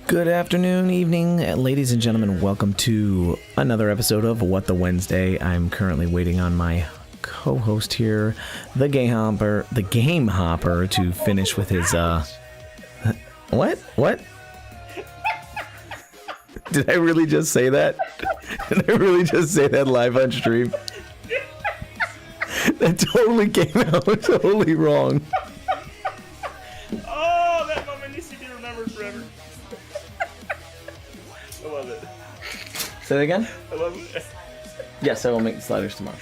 Good afternoon, evening, ladies and gentlemen. Welcome to another episode of What the Wednesday. I'm currently waiting on my co-host here, the GameHopper, to finish with his What? Did I really just say that? Did I really just say that live on stream? That totally came out totally wrong. Oh, that moment needs to be remembered forever. I love it. Say that again? I love it. Yes, I will make the sliders tomorrow.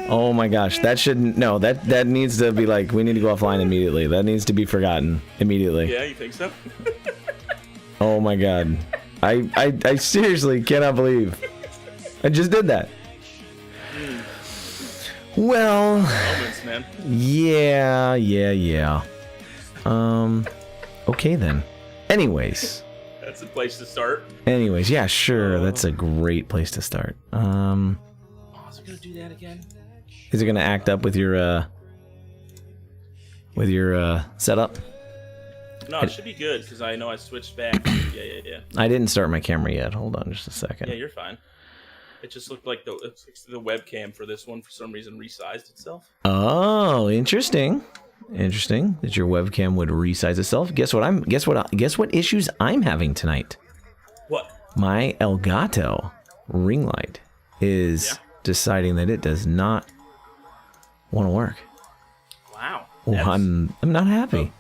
Oh my gosh, that shouldn't. No, that needs to be like, we need to go offline immediately. That needs to be forgotten immediately. Yeah, you think so? Oh my god. I seriously cannot believe I just did that. Well, Moments, man. yeah. Okay then. Anyways, That's a place to start. yeah, sure. That's a great place to start. Oh, is it gonna do that again? Is it gonna act up with your setup? No, it should be good because I know I switched back. Yeah. I didn't start my camera yet. Hold on just a second. Yeah, you're fine. It just looked like the webcam for this one for some reason resized itself. Oh, interesting. That your webcam would resize itself. Guess what issues I'm having tonight? What? My Elgato ring light is deciding that it does not want to work. Wow. Well, I'm not happy.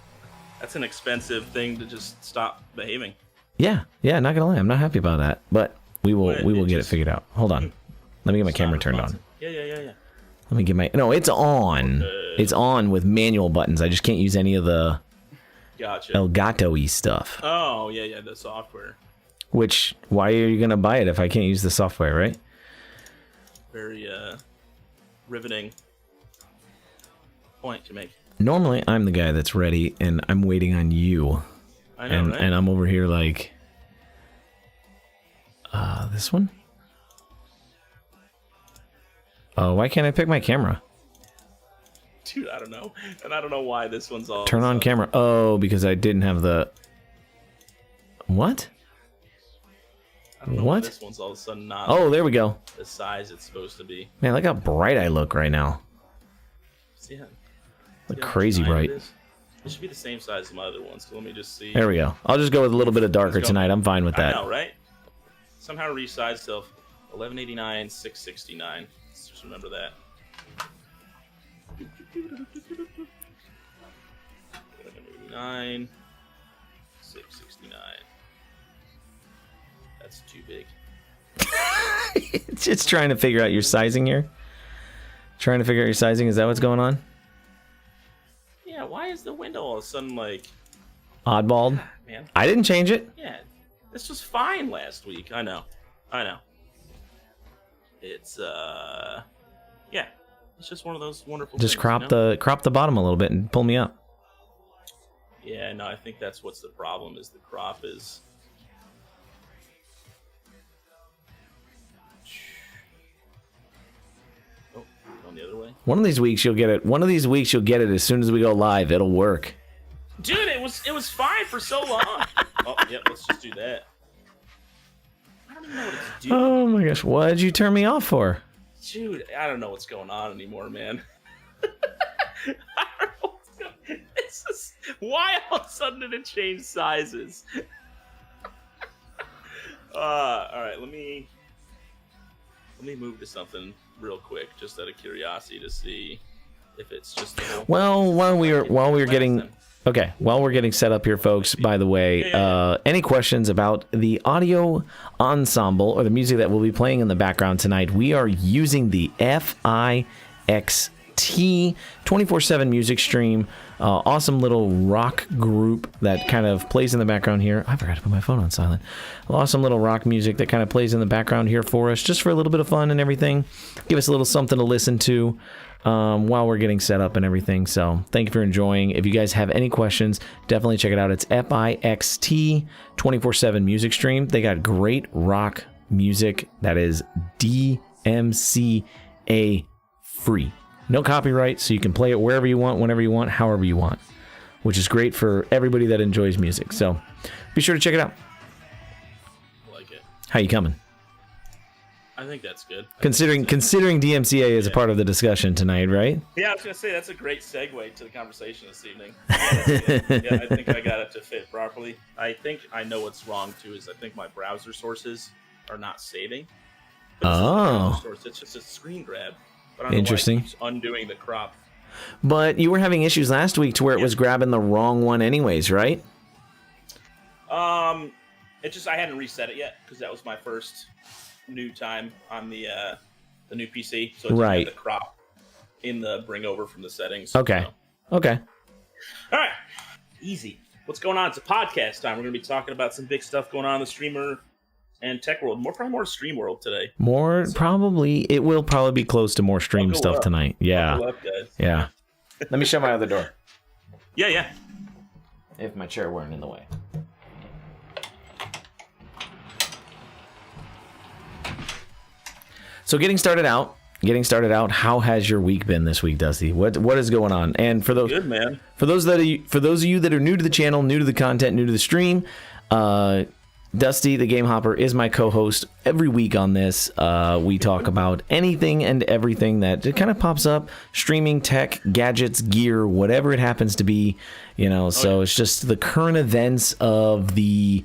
That's an expensive thing to just stop behaving. Yeah, not gonna lie, I'm not happy about that. But we will get it figured out. Hold on. Let me get my camera turned on. Yeah. Let me get my... No, it's on. It's on with manual buttons. I just can't use any of the Gotcha. Elgato-y stuff. Oh, yeah, the software. Which, why are you going to buy it if I can't use the software, right? Very riveting point to make. Normally, I'm the guy that's ready, and I'm waiting on you. I know, right? And I'm over here like... this one? Oh, why can't I pick my camera? Dude, I don't know. And I don't know why this one's all... Turn on camera. Oh, because I didn't have the... What? I don't know why this one's all of a sudden not... Oh, there we go. The size it's supposed to be. Man, look how bright I look right now. See Look crazy bright. It should be the same size as my other ones. So let me just see. There we go. I'll just go with a little bit of darker tonight. I'm fine with that. I know, right? Somehow resized itself. 1189, 669. Let's just remember that. 1189, 669. That's too big. It's just trying to figure out your sizing here. Trying to figure out your sizing. Is that what's going on? Yeah, why is the window all of a sudden like... Oddballed? Man. I didn't change it. Yeah, this was fine last week. I know. It's yeah, it's just one of those wonderful Just things, crop you know? crop the bottom a little bit and pull me up. Yeah, no, I think that's what's the problem is the crop is... Oh, going the other way. One of these weeks you'll get it. One of these weeks you'll get it as soon as we go live. It'll work. Dude, it was fine for so long. Oh, yep, let's just do that. I don't even know what it's doing. Oh my gosh, what did you turn me off for? Dude, I don't know what's going on anymore, man. I don't know what's going on. It's just, why all of a sudden did it change sizes? All right, let me move to something real quick, just out of curiosity to see if it's just... Well, while we're getting set up here, folks, by the way, any questions about the audio ensemble or the music that we'll be playing in the background tonight, we are using the FIXT 24/7 music stream. Awesome little rock group that kind of plays in the background here. I forgot to put my phone on silent. Awesome little rock music that kind of plays in the background here for us, just for a little bit of fun and everything. Give us a little something to listen to while we're getting set up and everything. So thank you for enjoying. If you guys have any questions, definitely check it out. It's FIXT 24/7 music stream. They got great rock music that is DMCA free. No copyright, so you can play it wherever you want, whenever you want, however you want, which is great for everybody that enjoys music. So be sure to check it out. How you coming? I think that's good. Considering DMCA is a part of the discussion tonight, right? Yeah, I was gonna say that's a great segue to the conversation this evening. Yeah, I think I got it to fit properly. I think I know what's wrong too. Is I think my browser sources are not saving. Oh, it's just a screen grab. But I don't interesting. know why it keeps undoing the crop. But you were having issues last week to where it was grabbing the wrong one, anyways, right? It just I hadn't reset it yet because that was my first new time on the new PC, so it didn't have the crop in the bring over from the settings. Okay. So. Okay. All right. Easy. What's going on? It's a podcast time. We're going to be talking about some big stuff going on in the streamer and tech world. Probably more stream world today. It will probably be close to more stream stuff tonight. Yeah. Buckle up, guys. Yeah. Let me shut my other door. Yeah. If my chair weren't in the way. So getting started out, how has your week been this week, Dusty? What is going on? And for those good, man. For those of you that are new to the channel, new to the content, new to the stream, Dusty, the Game Hopper, is my co-host every week on this. We talk about anything and everything that it kind of pops up, streaming, tech, gadgets, gear, whatever it happens to be, so it's just the current events of the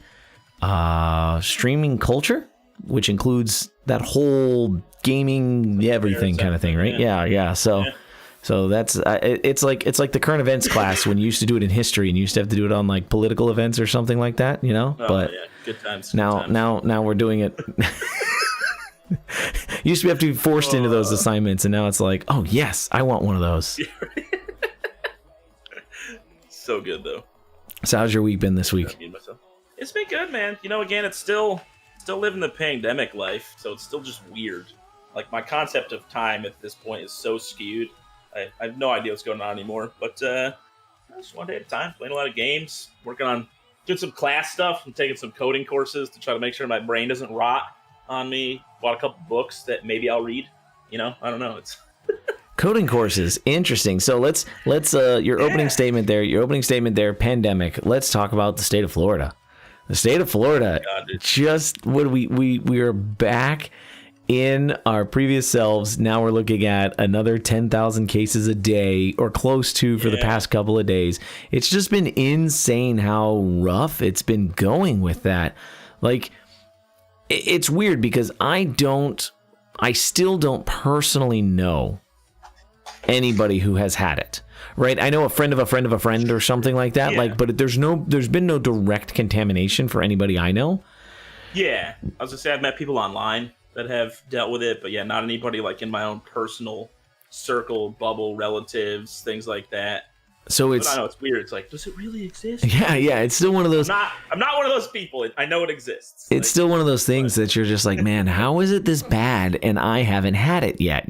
streaming culture, which includes that whole gaming, everything kind of thing, right? Yeah. So that's it's like the current events class when you used to do it in history and you used to have to do it on like political events or something like that, But yeah, good times. Now we're doing it. Used to have to be forced into those assignments, and now it's like, oh yes, I want one of those. So good though. So how's your week been this week? It's been good, man. Again, it's still living the pandemic life, so it's still just weird. Like my concept of time at this point is so skewed. I have no idea what's going on anymore, but just one day at a time, playing a lot of games, working on doing some class stuff. I'm taking some coding courses to try to make sure my brain doesn't rot on me. Bought a couple books that maybe I'll read. I don't know. It's coding courses, interesting. So let's your opening statement there, pandemic. Let's talk about the state of Florida. The state of Florida, we are back in our previous selves. Now we're looking at another 10,000 cases a day or close to for the past couple of days. It's just been insane how rough it's been going with that. Like, it's weird because I still don't personally know anybody who has had it. Right, I know a friend of a friend of a friend or something like that. But there's been no direct contamination for anybody I know. Yeah, I was gonna say I've met people online that have dealt with it, but not anybody like in my own personal circle, bubble, relatives, things like that. So I know it's weird. It's like, does it really exist? Yeah. It's still one of those. I'm not one of those people. I know it exists. It's still one of those things that you're just like, man, how is it this bad? And I haven't had it yet,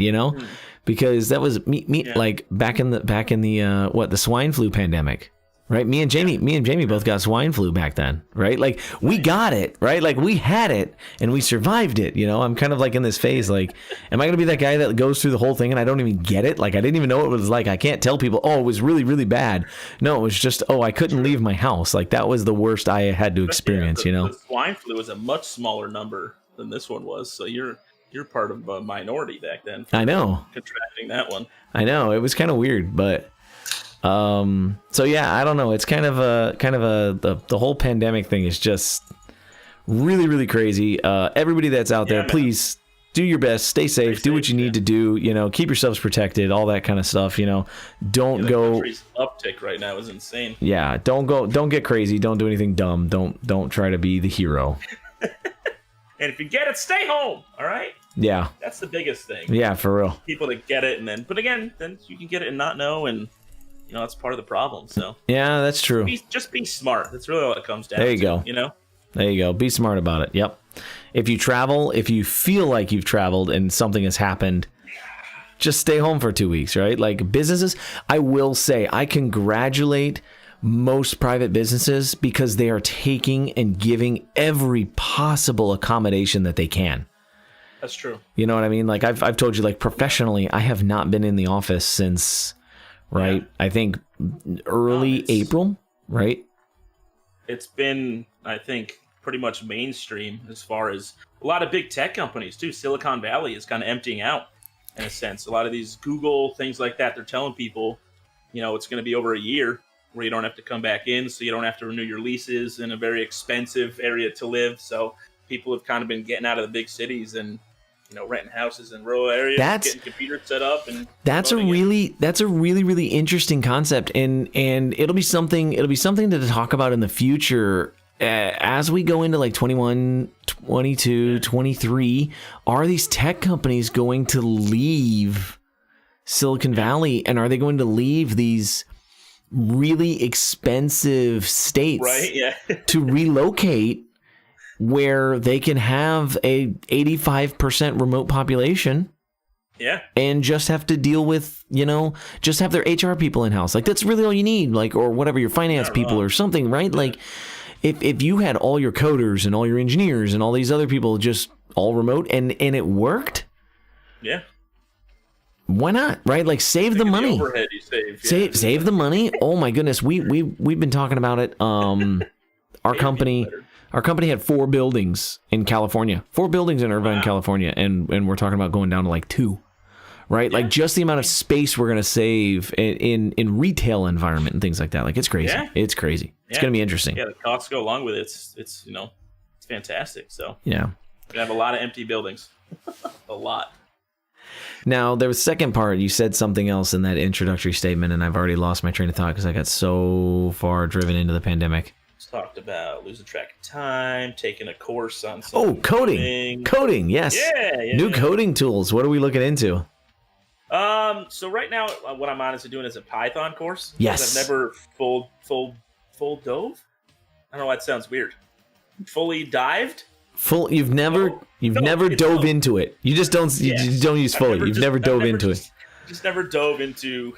Because that was me like back in the swine flu pandemic, right? Me and Jamie both got swine flu back then, right? Like we got it, right? Like we had it and we survived it, I'm kind of like in this phase, like, am I going to be that guy that goes through the whole thing and I don't even get it? Like I didn't even know what it was like. I can't tell people, oh, it was really, really bad. No, it was just, I couldn't leave my house. Like that was the worst I had to experience, The swine flu was a much smaller number than this one was. So you're part of a minority back then. I know. Contracting that one. I know. It was kind of weird, but so yeah, I don't know. It's kind of the whole pandemic thing is just really, really crazy. Everybody that's out there, please do your best, stay safe, do what you need to do, keep yourselves protected, all that kind of stuff, don't go. Country's uptick right now is insane. Yeah, don't get crazy, don't do anything dumb, don't try to be the hero. And if you get it, stay home, all right? Yeah. That's the biggest thing. Yeah, for real. People that get it but again, then you can get it and not know, and that's part of the problem. So yeah, that's true. Just be smart. That's really what it comes down to. There you go. There you go. Be smart about it. Yep. If you travel, if you feel like you've traveled and something has happened, just stay home for 2 weeks, right? Like businesses, I will say, I congratulate most private businesses because they are taking and giving every possible accommodation that they can. That's true. You know what I mean? Like I've told you, like professionally, I have not been in the office since, I think early April, right? It's been, I think, pretty much mainstream as far as a lot of big tech companies too. Silicon Valley is kind of emptying out in a sense. A lot of these Google things like that, they're telling people, it's going to be over a year where you don't have to come back in, so you don't have to renew your leases in a very expensive area to live. So people have kind of been getting out of the big cities and renting houses in rural areas, getting computers set up, and that's a really interesting concept, and it'll be something to talk about in the future as we go into like 21, 22, 23. Are these tech companies going to leave Silicon Valley, and are they going to leave these really expensive states to relocate where they can have a 85% remote population and just have to deal with, just have their HR people in-house? Like, that's really all you need, like, or whatever, your finance people or something, right? Like, if you had all your coders and all your engineers and all these other people just all remote and it worked, why not, right? Like, save the money. The overhead you save. Save the money. Oh my goodness, we've been talking about it. Our company had 4 buildings in California, 4 buildings in Irvine, California, and we're talking about going down to like 2, right? Like, just the amount of space we're gonna save in retail environment and things like that. Like, it's crazy. It's crazy. It's gonna be interesting. Yeah, the costs go along with it. It's fantastic. So we have a lot of empty buildings, a lot. Now, there was second part. You said something else in that introductory statement, and I've already lost my train of thought because I got so far driven into the pandemic. Talked about losing track of time, taking a course on something. Coding, yes. New coding tools. What are we looking into? So right now, what I'm honestly doing is a Python course. Yes. I've never full dove. I don't know why that sounds weird. Fully dived. You've never dove into it. You just don't. You just don't use fully. You've never dove into it. Just never dove into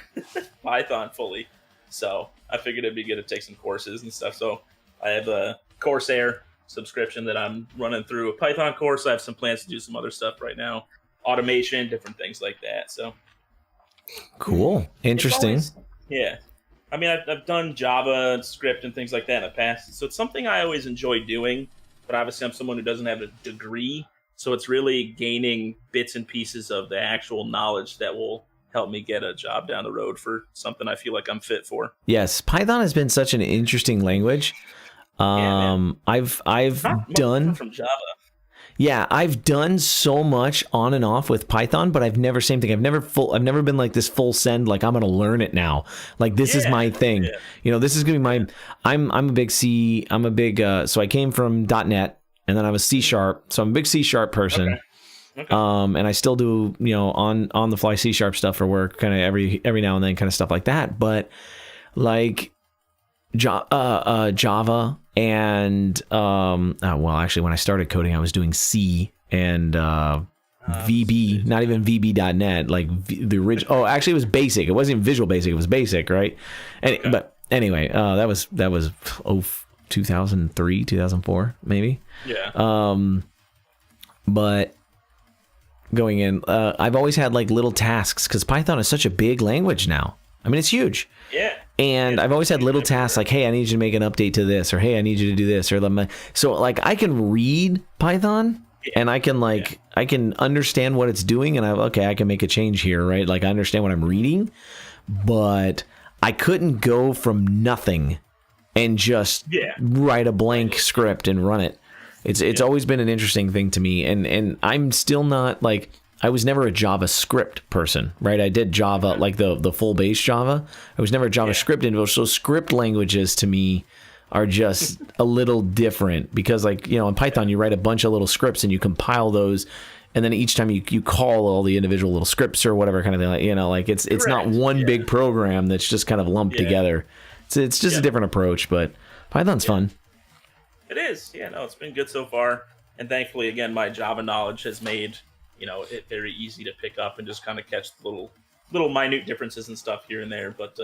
Python fully. So I figured it'd be good to take some courses and stuff. So I have a Coursera subscription that I'm running through a Python course. I have some plans to do some other stuff right now, automation, different things like that. So cool, interesting. I mean, I've done Java script and things like that in the past, so it's something I always enjoy doing. But obviously, I'm someone who doesn't have a degree, so it's really gaining bits and pieces of the actual knowledge that will help me get a job down the road for something I feel like I'm fit for. Yes, Python has been such an interesting language. I've done from Java. Yeah, I've done so much on and off with Python, but I've never I've never been like this full send, like I'm going to learn it now. Like this is my thing. This is going to be my I'm a big so I came from .NET and then I was C#, so I'm a big C# person. Okay. And I still do, on the fly C# stuff for work, kind of every now and then, kind of stuff like that. But like Java and well, actually, when I started coding, I was doing C and VB, not even VB.net, like the original. Oh, actually, it was Basic. It wasn't even Visual Basic. It was Basic, right? But anyway, that was 2003, 2004, maybe. Yeah. But going in, I've always had like little tasks because Python is such a big language now. I mean, it's huge. Yeah. And I've always had little tasks like, hey, I need you to make an update to this, or hey, I need you to do this, or so like I can read Python and I can I can understand what it's doing, and I can make a change here, right? Like I understand what I'm reading, but I couldn't go from nothing and just write a blank script and run it. It's always been an interesting thing to me, and I'm still not like. I was never a JavaScript person, right? I did Java, like the full base Java. I was never a JavaScript individual. So script languages to me are just a little different because in Python, you write a bunch of little scripts and you compile those. And then each time you call all the individual little scripts or whatever kind of thing, it's not one big program that's just kind of lumped together. It's just a different approach, but Python's fun. It is. Yeah, no, it's been good so far. And thankfully, again, my Java knowledge has made it very easy to pick up and just kind of catch the little minute differences and stuff here and there. But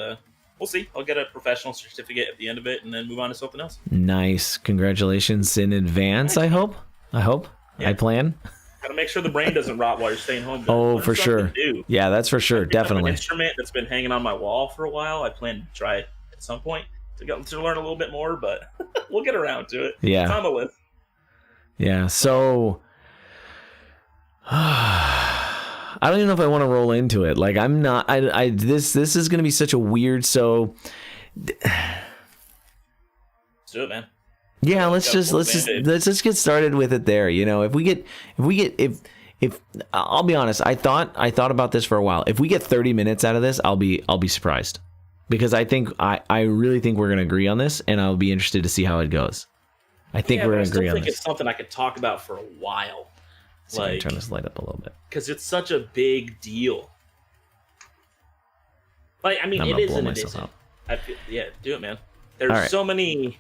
we'll see. I'll get a professional certificate at the end of it and then move on to something else. Nice. Congratulations in advance, I hope. Yeah. I plan. Got to make sure the brain doesn't rot while you're staying home. Oh, for sure. Yeah, that's for sure. Definitely. An instrument that's been hanging on my wall for a while. I plan to try it at some point to learn a little bit more, but we'll get around to it. Yeah. It's on the list. Yeah. So I don't even know if I want to roll into it. Like I'm not. This is going to be such a weird. So let's do it, man. Yeah, let's just get started with it there. You know, if I'll be honest, I thought about this for a while. If we get 30 minutes out of this, I'll be surprised, because I really think we're gonna agree on this, and I'll be interested to see how it goes. I think we're gonna agree on this. I think it's something I could talk about for a while. So like, turn this light up a little bit, because it's such a big deal. Like, I mean, it is and it isn't. Yeah, do it, man. There's so many.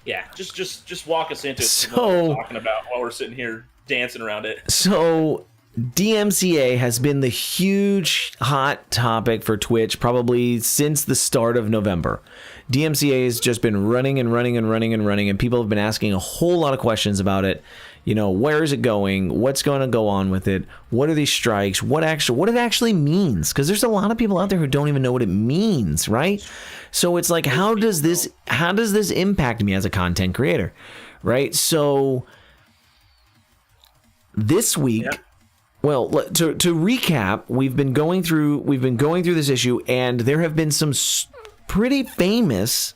Yeah, just walk us into what we're talking about while we're sitting here dancing around it. So DMCA has been the huge hot topic for Twitch probably since the start of November. DMCA has just been running, and people have been asking a whole lot of questions about it. You know, where is it going? What's going to go on with it? What are these strikes? What it actually means? Because there's a lot of people out there who don't even know what it means, right? So it's like, how does this impact me as a content creator, right? So this week, well, to recap, we've been going through this issue, and there have been some pretty famous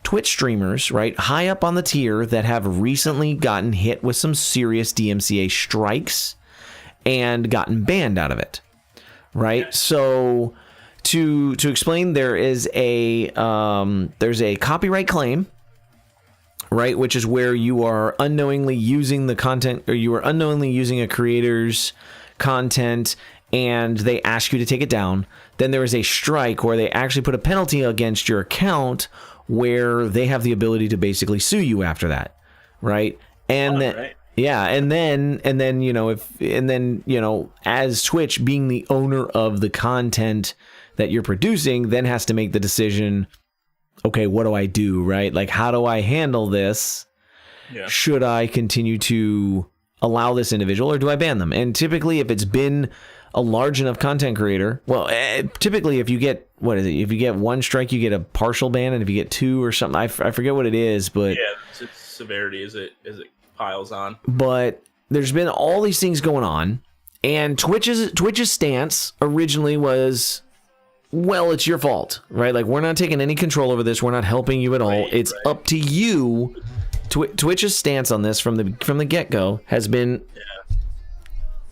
Twitch streamers, right, high up on the tier that have recently gotten hit with some serious DMCA strikes and gotten banned out of it, right? So to explain, there's a copyright claim, right, which is where you are unknowingly using the content, or you are unknowingly using a creator's content, and they ask you to take it down. Then there is a strike where they actually put a penalty against your account, where they have the ability to basically sue you after that, right? And then, yeah, and then you know, as Twitch, being the owner of the content that you're producing, then has to make the decision, okay, what do I do, right? Like, how do I handle this? Yeah. Should I continue to allow this individual, or do I ban them? And typically, if it's been a large enough content creator, well, typically if you get, what is it? If you get one strike, you get a partial ban, and if you get two or something, I forget what it is, but yeah, it's severity as it piles on. But there's been all these things going on, and Twitch's stance originally was, well, it's your fault, right? Like, we're not taking any control over this. We're not helping you at all. It's up to you. Twitch's stance on this from the get-go has been,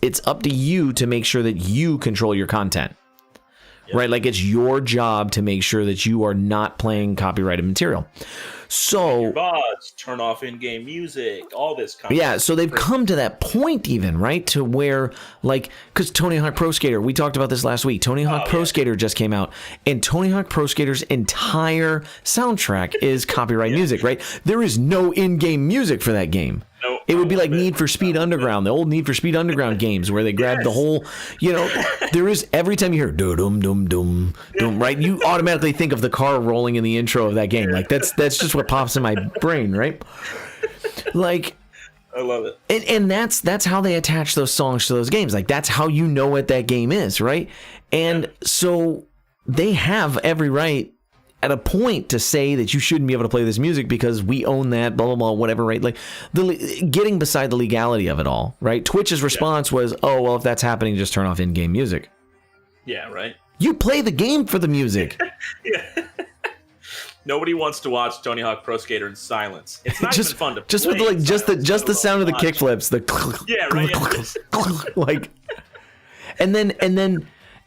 it's up to you to make sure that you control your content, right? Like, it's your job to make sure that you are not playing copyrighted material. So your VODs, turn off in-game music, all this kind of stuff. So they've come to that point, even, right, to where, like, because Tony Hawk Pro Skater, we talked about this last week. Tony Hawk Pro Skater just came out, and Tony Hawk Pro Skater's entire soundtrack is copyright music, right? There is no in-game music for that game. It would be like Need for Speed Underground, the old Need for Speed Underground games, where they grabbed the whole, you know, there is, every time you hear dum dum dum dum, right, you automatically think of the car rolling in the intro of that game. Like, that's just what pops in my brain, right? Like, I love it. And that's how they attach those songs to those games. Like, that's how you know what that game is, right? And so they have every right at a point to say that you shouldn't be able to play this music because we own that, blah, blah, blah, whatever, right? Like, getting beside the legality of it all, right? Twitch's response was, oh, well, if that's happening, just turn off in-game music. Yeah, right. You play the game for the music. Yeah. Nobody wants to watch Tony Hawk Pro Skater in silence. It's not even fun to play. Just with like just the sound of the kickflips, the like,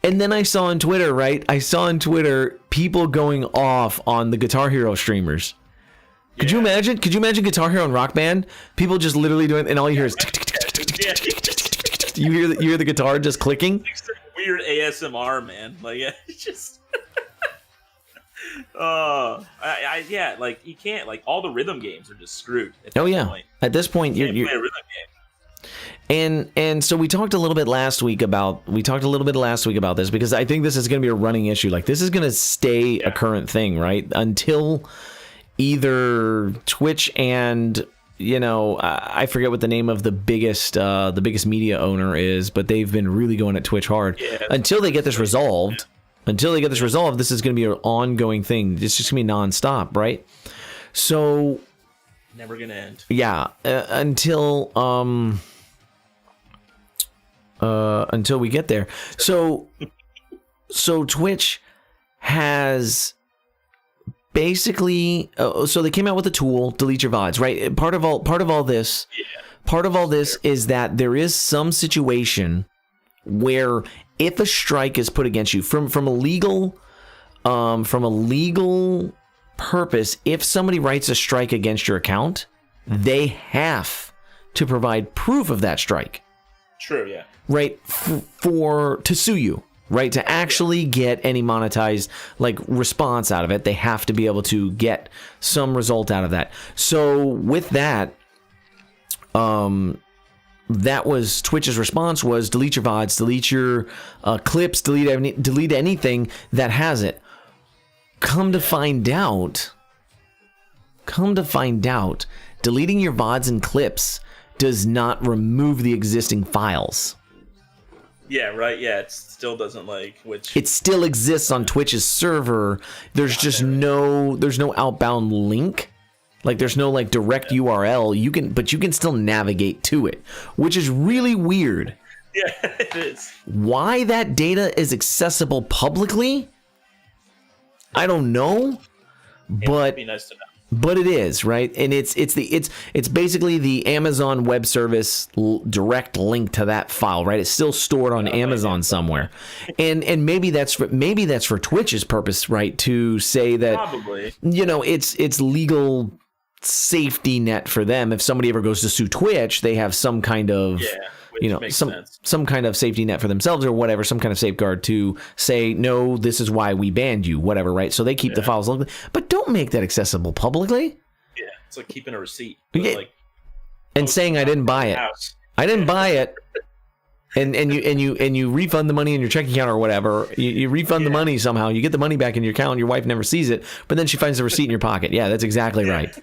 and then I saw on Twitter, right? I saw on Twitter people going off on the Guitar Hero streamers. Could you imagine? Could you imagine Guitar Hero and Rock Band? People just literally doing, and all you hear is you hear the guitar just clicking. It's weird ASMR, man. Like, it's just. Like, you can't, like, all the rhythm games are just screwed. At this point, you're play a rhythm game. And so we talked a little bit last week about this, because I think this is going to be a running issue. Like, this is going to stay a current thing, right? Until either Twitch and, you know, I forget what the name of the biggest media owner is, but they've been really going at Twitch hard until they get this resolved. Until they get this resolved, this is going to be an ongoing thing. It's just going to be nonstop, right? So Never gonna end. Yeah, until we get there. So Twitch has basically so they came out with a tool, delete your VODs, right? Part of all this is that there is some situation where if a strike is put against you from a legal purpose, if somebody writes a strike against your account, they have to provide proof of that strike. True, yeah. Right, to sue you, right? To actually get any monetized like response out of it, they have to be able to get some result out of that. So with that, that was Twitch's response was delete your VODs, delete your clips, delete anything that has it. Come to find out, deleting your VODs and clips does not remove the existing files. Yeah, right. Yeah, it still doesn't which it still exists on Twitch's server. There's just there's no outbound link. Like there's no direct URL. You can still navigate to it, which is really weird. Yeah, it is. Why that data is accessible publicly, I don't know, but it'd be nice to know. But it is, right? And it's basically the Amazon Web Service direct link to that file, right? It's still stored on Amazon somewhere. And maybe that's for Twitch's purpose, right? To say that probably, it's legal safety net for them. If somebody ever goes to sue Twitch, they have some kind of some kind of safety net for themselves or whatever, some kind of safeguard to say, no, this is why we banned you, whatever, right? So they keep the files locally, but don't make that accessible publicly. Yeah, it's like keeping a receipt. And saying I didn't buy it. I didn't buy it. And you refund the money in your checking account or whatever. You refund the money somehow. You get the money back in your account. Your wife never sees it, but then she finds the receipt in your pocket. Yeah, that's exactly right.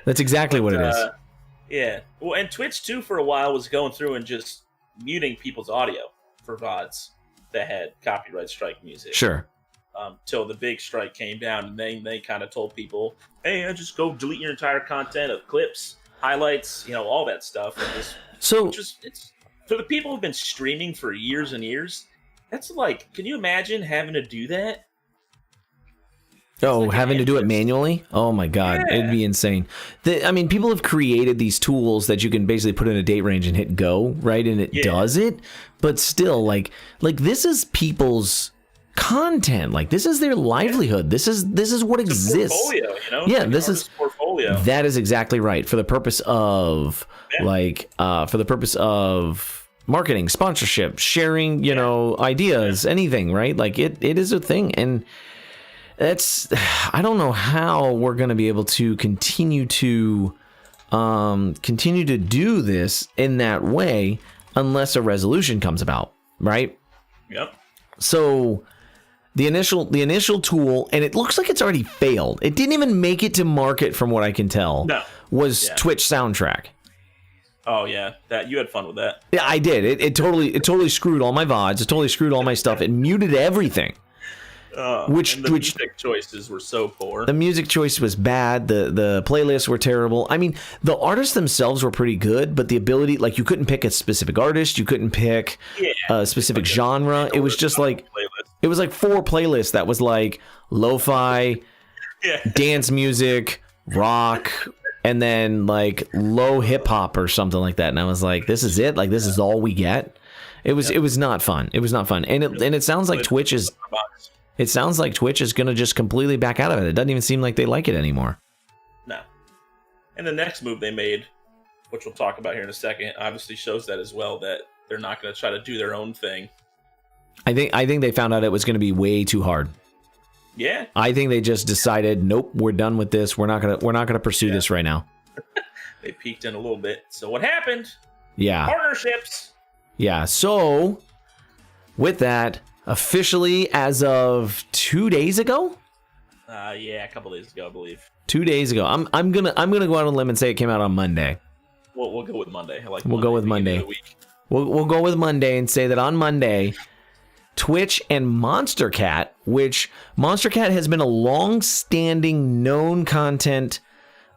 That's exactly what it is. Yeah. Well, and Twitch, too, for a while was going through and just muting people's audio for VODs that had copyright strike music. Sure. Till the big strike came down, and they kind of told people, hey, just go delete your entire content of clips, highlights, all that stuff. And it's for the people who've been streaming for years and years, that's can you imagine having to do that? Oh, having to do it manually? Oh my God, it'd be insane. People have created these tools that you can basically put in a date range and hit go, right? And it does it, but still, this is people's content. This is their livelihood. This is what exists. Portfolio, Yeah, this is portfolio. That is exactly right. For the purpose of marketing, sponsorship, sharing, ideas, anything, right? It is a thing, and I don't know how we're going to be able to continue to do this in that way unless a resolution comes about, right? Yep. So the initial tool, and it looks like it's already failed. It didn't even make it to market, from what I can tell. No. Was Twitch Soundtrack. Oh yeah, that you had fun with that. Yeah, I did. It totally screwed all my VODs. It totally screwed all my stuff. It muted everything. And the music choices were so poor. The music choice was bad. The playlists were terrible. The artists themselves were pretty good, but the ability, you couldn't pick a specific artist, you couldn't pick a specific genre. It was just it was 4 playlists that was lo-fi, dance music, rock, and then low hip hop or something like that. And I was like, this is it? This is all we get? It was not fun. It was not fun. And it sounds like Twitch is. It sounds like Twitch is going to just completely back out of it. It doesn't even seem like they like it anymore. No. And the next move they made, which we'll talk about here in a second, obviously shows that as well, that they're not going to try to do their own thing. I think they found out it was going to be way too hard. Yeah. I think they just decided, nope, we're done with this. We're not gonna pursue this right now. They peeked in a little bit. So what happened? Yeah. Partnerships. Yeah. So with that, officially as of 2 days ago. A couple days ago, I believe. 2 days ago. I'm gonna go out on a limb and say it came out on Monday. We'll go with Monday. We'll go with Monday. We'll go with Monday and say that on Monday, Twitch and Monstercat, which Monstercat has been a long-standing known content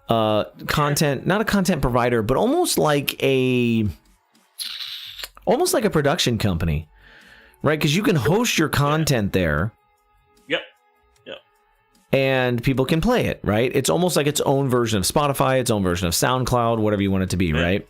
content, not a content provider, but almost like a production company, right? Because you can host your content there. Yep. And people can play it, right? It's almost like its own version of Spotify, its own version of SoundCloud, whatever you want it to be, right?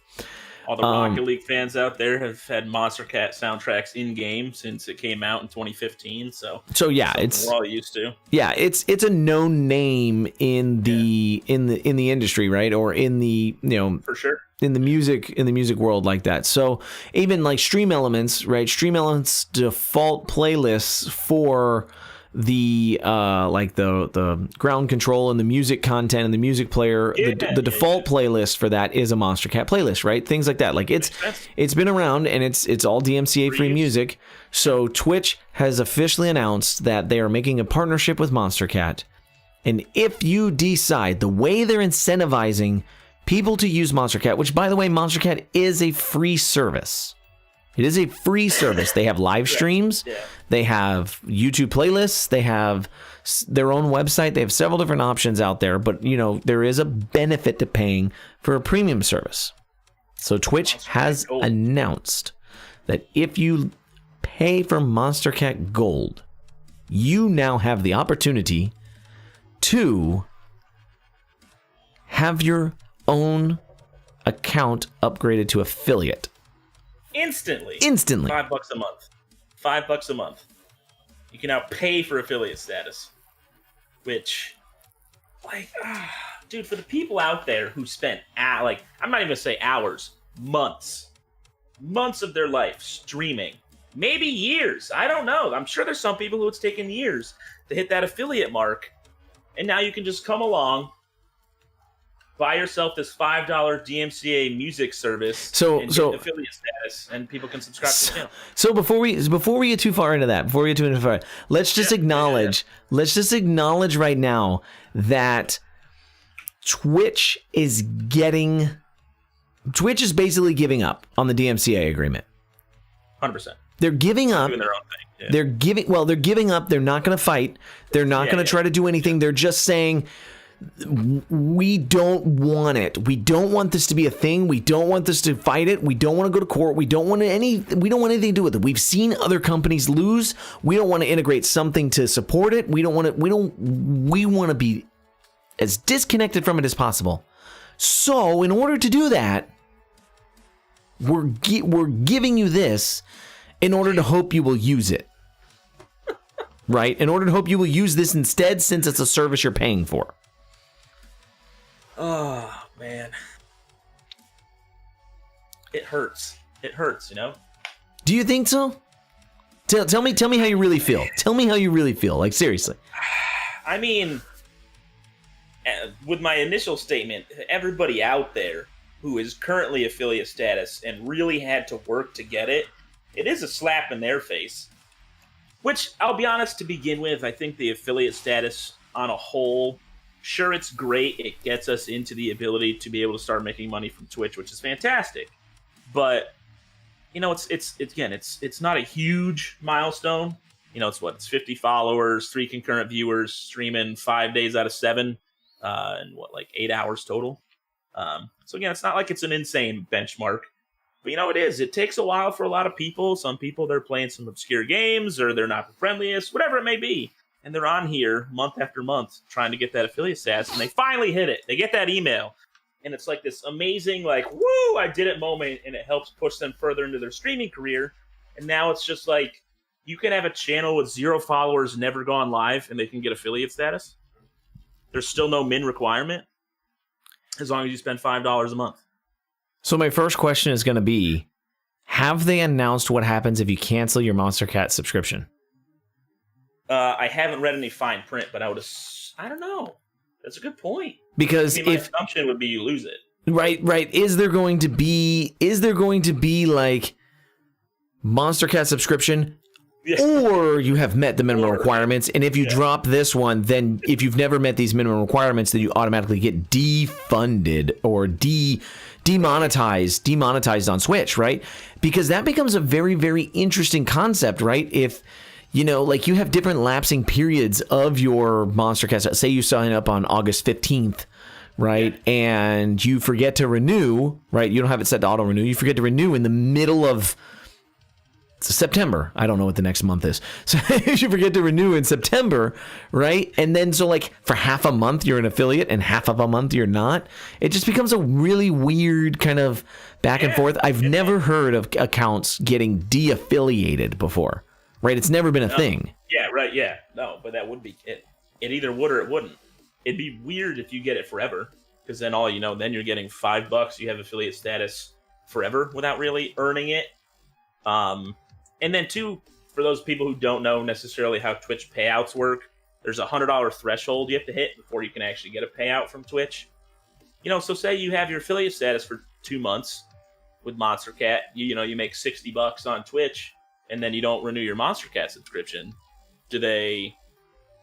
All the Rocket League fans out there have had Monstercat soundtracks in game since it came out in 2015. So yeah, it's we're all used to. Yeah, it's a known name in the in the industry, right? Or in the for sure in the music world like that. So even like Stream Elements, right? Stream Elements default playlists for the the ground control and the music content and the music player, the default playlist for that is a Monstercat playlist, right? Things like that. Like it's been around, and it's all DMCA free music. So Twitch has officially announced that they are making a partnership with Monstercat, and if you decide, the way they're incentivizing people to use Monstercat, which by the way, Monstercat is a free service. It is a free service. They have live streams. Yeah. They have YouTube playlists. They have their own website. They have several different options out there. But, there is a benefit to paying for a premium service. So Twitch has announced that if you pay for Monstercat Gold, you now have the opportunity to have your own account upgraded to affiliate. Instantly. $5 a month. $5 a month. You can now pay for affiliate status. Which, dude, for the people out there who spent, I'm not even going to say hours, months of their life streaming, maybe years, I don't know. I'm sure there's some people who it's taken years to hit that affiliate mark. And now you can just come along, buy yourself this $5 DMCA music service and get affiliate status, and people can subscribe to the channel. So before we get too far into that, let's just acknowledge right now that Twitch is basically giving up on the DMCA agreement. 100%. They're giving up. They're doing their own thing. Yeah. They're giving up. They're not going to fight. They're not going to try to do anything. They're just saying, we don't want it. We don't want this to be a thing. We don't want this to fight it. We don't want to go to court. We don't want anything to do with it. We've seen other companies lose. We don't want to integrate something to support it. We want to be as disconnected from it as possible. So in order to do that, we're giving you this in order to hope you will use it. Right? In order to hope you will use this instead, since it's a service you're paying for. Oh, man. It hurts. Do you think so? Tell me how you really feel. Tell me how you really feel. Like, seriously. I mean, with my initial statement, everybody out there who is currently affiliate status and really had to work to get it, it is a slap in their face. Which, I'll be honest, to begin with, I think the affiliate status on a whole, sure, it's great. It gets us into the ability to be able to start making money from Twitch, which is fantastic. But, it's not a huge milestone. It's 50 followers, 3 concurrent viewers, streaming 5 days out of 7, and 8 hours total. So again, it's not like it's an insane benchmark. But it is. It takes a while for a lot of people. Some people, they're playing some obscure games, or they're not the friendliest, whatever it may be. And they're on here month after month trying to get that affiliate status, and they finally hit it. They get that email, and it's like this amazing, woo, I did it moment, and it helps push them further into their streaming career. And now it's just you can have a channel with 0 followers, never gone live, and they can get affiliate status. There's still no min requirement, as long as you spend $5 a month. So my first question is going to be, have they announced what happens if you cancel your Monstercat subscription? I haven't read any fine print, but I don't know. That's a good point. Because my assumption would be you lose it. Right. Is there going to be Monstercat subscription, or you have met the minimum requirements, and if you drop this one, then if you've never met these minimum requirements, then you automatically get defunded or demonetized on Switch, right? Because that becomes a very, very interesting concept, right? If you have different lapsing periods of your Monstercat. Say you sign up on August 15th, right? Yeah. And you forget to renew, right? You don't have it set to auto renew. You forget to renew in the middle of September. I don't know what the next month is. So you forget to renew in September, right? And then so like for half a month you're an affiliate and half of a month you're not. It just becomes a really weird kind of back and forth. I've never heard of accounts getting de-affiliated before, right? It's never been a thing. Yeah, right, yeah. No, but that would be it. It either would or it wouldn't. It'd be weird if you get it forever, because then all you know, then you're getting $5. You have affiliate status forever without really earning it. And then, too, for those people who don't know necessarily how Twitch payouts work, there's a $100 threshold you have to hit before you can actually get a payout from Twitch. You know, so say you have your affiliate status for 2 months with Monstercat. You make $60 on Twitch, and then you don't renew your Monstercat subscription. Do they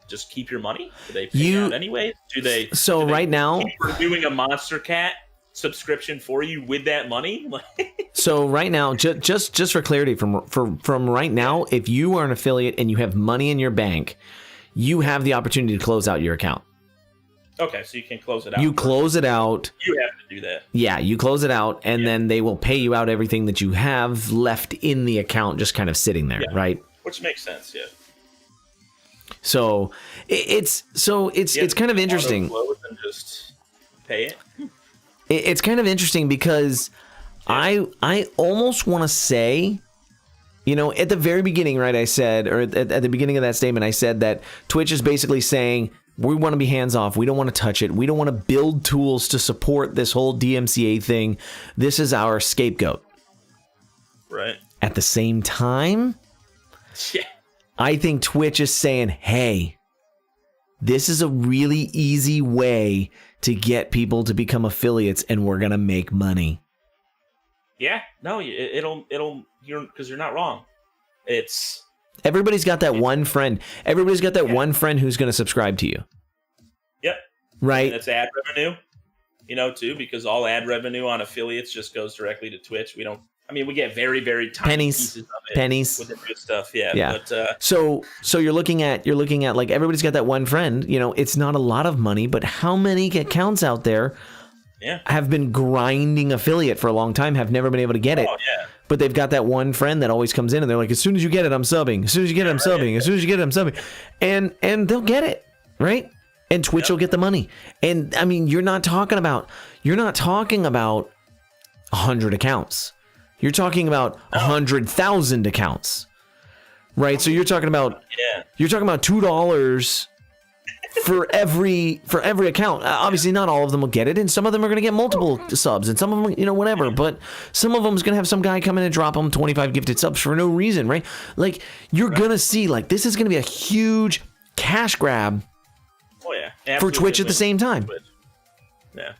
just keep your money? Do they pay out anyway? Right now, keep renewing a Monstercat subscription for you with that money? So right now, just for clarity, from right now, if you are an affiliate and you have money in your bank, you have the opportunity to close out your account. Okay, so you can close it out. You close it out. You have to do that. Yeah, you close it out, and then they will pay you out everything that you have left in the account, just kind of sitting there, right? Which makes sense, yeah. So it's kind of interesting. Close and just pay it. It's kind of interesting because I almost want to say, at the very beginning, right, I said, or at the beginning of that statement, I said that Twitch is basically saying, we want to be hands off. We don't want to touch it. We don't want to build tools to support this whole DMCA thing. This is our scapegoat. Right. At the same time, I think Twitch is saying, hey, this is a really easy way to get people to become affiliates, and we're going to make money. Yeah, no, because you're not wrong. Everybody's got that one friend. Everybody's got that one friend who's going to subscribe to you. Yep. Right. And it's ad revenue, too, because all ad revenue on affiliates just goes directly to Twitch. We get very, very tiny pieces of it. Pennies. With the good stuff, yeah. Yeah. But, so you're looking at like everybody's got that one friend. It's not a lot of money, but how many accounts out there have been grinding affiliate for a long time, have never been able to get it. Yeah. But they've got that one friend that always comes in and they're like, as soon as you get it, I'm subbing. As soon as you get it, I'm subbing. As soon as you get it, I'm subbing. And they'll get it, right? And Twitch will get the money. And I mean, you're not talking about 100 accounts. You're talking about 100,000 accounts. Right? So you're talking about $2 for every account. Obviously, not all of them will get it, and some of them are going to get multiple subs, and some of them, whatever. But some of them is going to have some guy come in and drop them 25 gifted subs for no reason, right? Like, you're going to see, like, this is going to be a huge cash grab for Twitch at the same time. Yeah.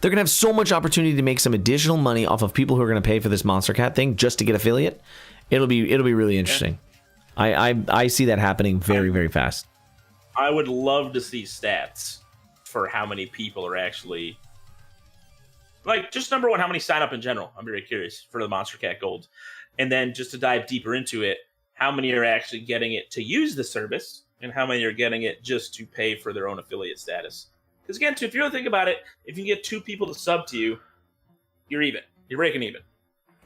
They're going to have so much opportunity to make some additional money off of people who are going to pay for this Monstercat thing just to get affiliate. It'll be really interesting. Yeah. I see that happening very, very fast. I would love to see stats for how many people are actually, like, just number one, how many sign up in general. I'm very curious for the Monstercat Gold. And then just to dive deeper into it, how many are actually getting it to use the service and how many are getting it just to pay for their own affiliate status. Because again, too, if you really think about it, if you can get 2 people to sub to you, you're even. You're breaking even.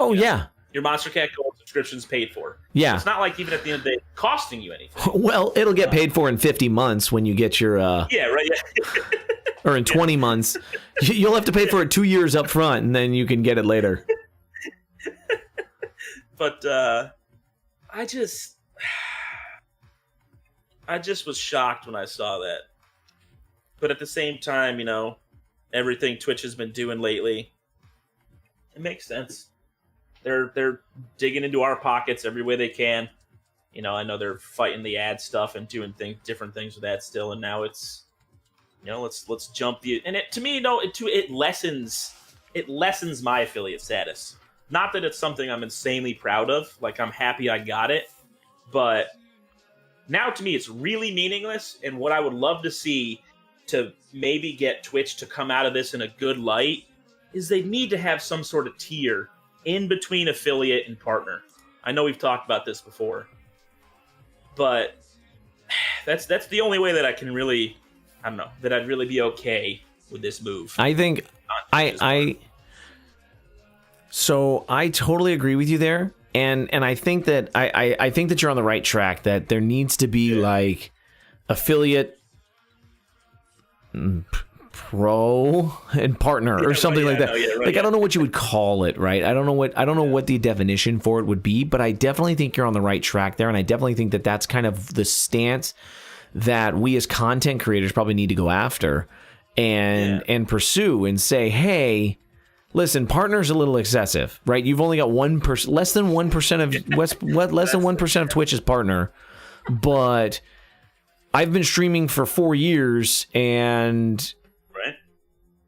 Oh, yeah. Your Monstercat Gold subscription's paid for. Yeah. So it's not like even at the end of the day, it's costing you anything. Well, it'll get paid for in 50 months when you get your... Yeah, right. Yeah. Or in 20 months. You'll have to pay for it 2 years up front, and then you can get it later. But I just was shocked when I saw that. But at the same time, everything Twitch has been doing lately, it makes sense. They're digging into our pockets every way they can. I know they're fighting the ad stuff and doing different things with that still, and now it's, let's jump the, and it, to me, it lessens my affiliate status. Not that it's something I'm insanely proud of, like I'm happy I got it, but now to me it's really meaningless. And what I would love to see to maybe get Twitch to come out of this in a good light is they need to have some sort of tier in between affiliate and partner. I know we've talked about this before, but that's the only way that I can really, that I'd really be okay with this move. I think so I totally agree with you there. And I think that I think that you're on the right track, that there needs to be like affiliate pro and partner or something like that. I don't know what you would call it, right? I don't know what the definition for it would be, but I definitely think you're on the right track there, and I definitely think that that's kind of the stance that we as content creators probably need to go after and pursue and say, hey, listen, partner's a little excessive, right? You've only got 1%, less than 1% of less than 1% of Twitch is partner, but I've been streaming for 4 years, and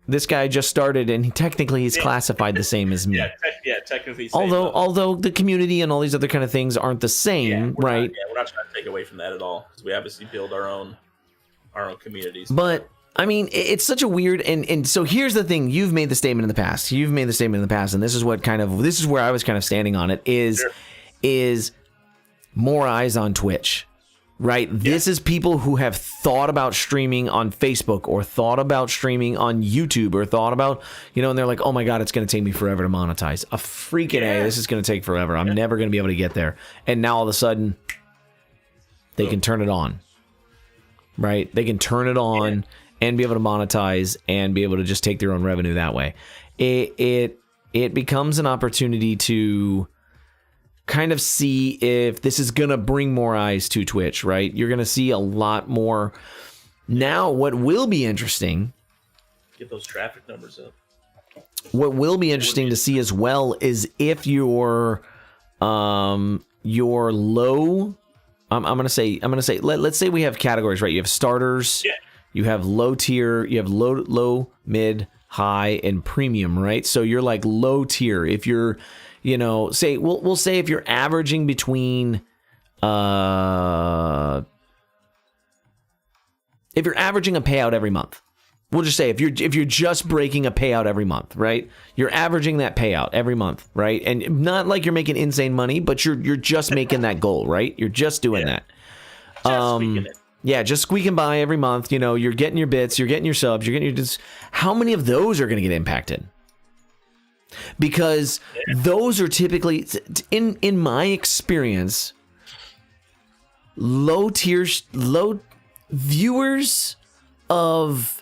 this guy just started, and technically he's classified the same as me. Technically. Although the community and all these other kind of things aren't the same, right? We're not trying to take away from that at all, because we obviously build our own communities. But I mean, it's such a weird, and so here's the thing: you've made the statement in the past. And this is where I was kind of standing on it. Is more eyes on Twitch. Right? Yeah. This is people who have thought about streaming on Facebook or thought about streaming on YouTube or thought about, and they're like, oh my God, it's going to take me forever to monetize. A freaking A, this is going to take forever. I'm never going to be able to get there. And now all of a sudden, they can turn it on. Right? They can turn it on and be able to monetize and be able to just take their own revenue that way. It becomes an opportunity to kind of see if this is going to bring more eyes to Twitch, right? You're going to see a lot more. Now, what will be interesting... Get those traffic numbers up. What will be interesting to see as well is if your low... I'm going to say, let's say we have categories, right? You have starters, you have low tier, you have low, mid, high, and premium, right? So you're like low tier. If you're... say we'll say if you're averaging between if you're averaging a payout every month, we'll just say if you're just breaking a payout every month, right? You're averaging that payout every month, right? And not like you're making insane money, but you're just making that goal, right? You're just doing that. Just squeaking by every month. You're getting your bits, you're getting your subs, you're getting your. How many of those are going to get impacted? Because those are typically, in my experience, low viewers of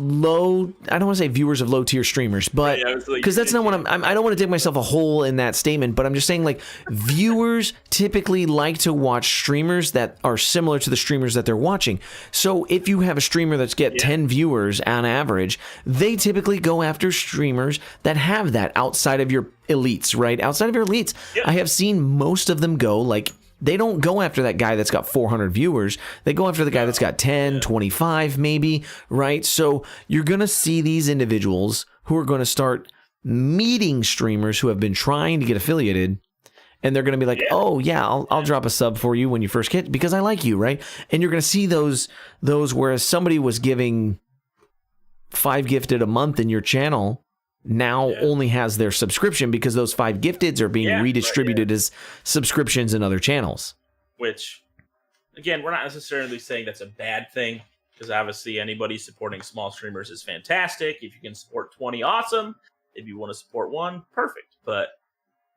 low, I don't want to say viewers of low tier streamers, but because that's not what I don't want to dig myself a hole in that statement, but I'm just saying, like, viewers typically like to watch streamers that are similar to the streamers that they're watching. So if you have a streamer that's get 10 viewers on average, they typically go after streamers that have that outside of your elites, right? Outside of your elites, I have seen most of them go like, they don't go after that guy that's got 400 viewers. They go after the guy that's got 10, 25 maybe, right? So you're going to see these individuals who are going to start meeting streamers who have been trying to get affiliated, and they're going to be like, oh yeah, I'll drop a sub for you when you first get, because I like you, right? And you're going to see those whereas somebody was giving 5 gifted a month in your channel, now only has their subscription because those 5 gifteds are being redistributed as subscriptions in other channels. Which, again, we're not necessarily saying that's a bad thing, because obviously anybody supporting small streamers is fantastic. If you can support 20, awesome. If you want to support 1, perfect. But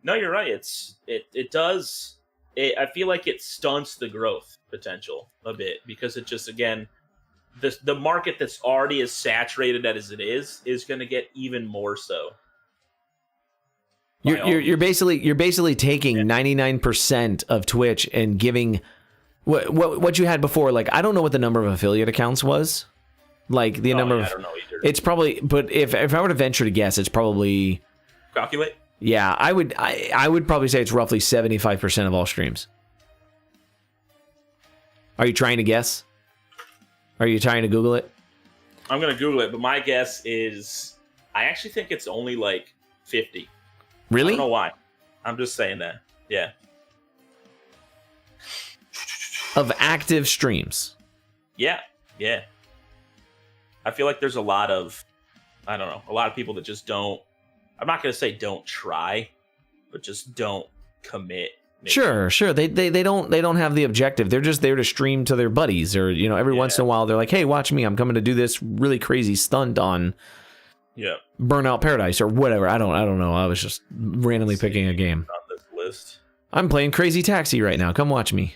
no, you're right. It does. I feel like it stunts the growth potential a bit, because it just, again, the market that's already as saturated as it is going to get even more so. You're basically taking 99% of Twitch and giving what you had before. Like, I don't know what the number of affiliate accounts was. Like the number of, I don't know either. It's probably, but if I were to venture to guess, it's probably calculate. Yeah, I would probably say it's roughly 75% of all streams. Are you trying to guess? Are you trying to Google it? I'm going to Google it, but my guess is I actually think it's only like 50. Really? I don't know why. I'm just saying that. Yeah. Of active streams. Yeah. I feel like there's a lot of people that just don't, I'm not going to say don't try, but just don't commit maybe. Sure. They don't have the objective. They're just there to stream to their buddies, or every once in a while they're like, hey, watch me, I'm coming to do this really crazy stunt on Burnout Paradise or whatever. I don't know. I was just randomly picking a game. On this list. I'm playing Crazy Taxi right now. Come watch me.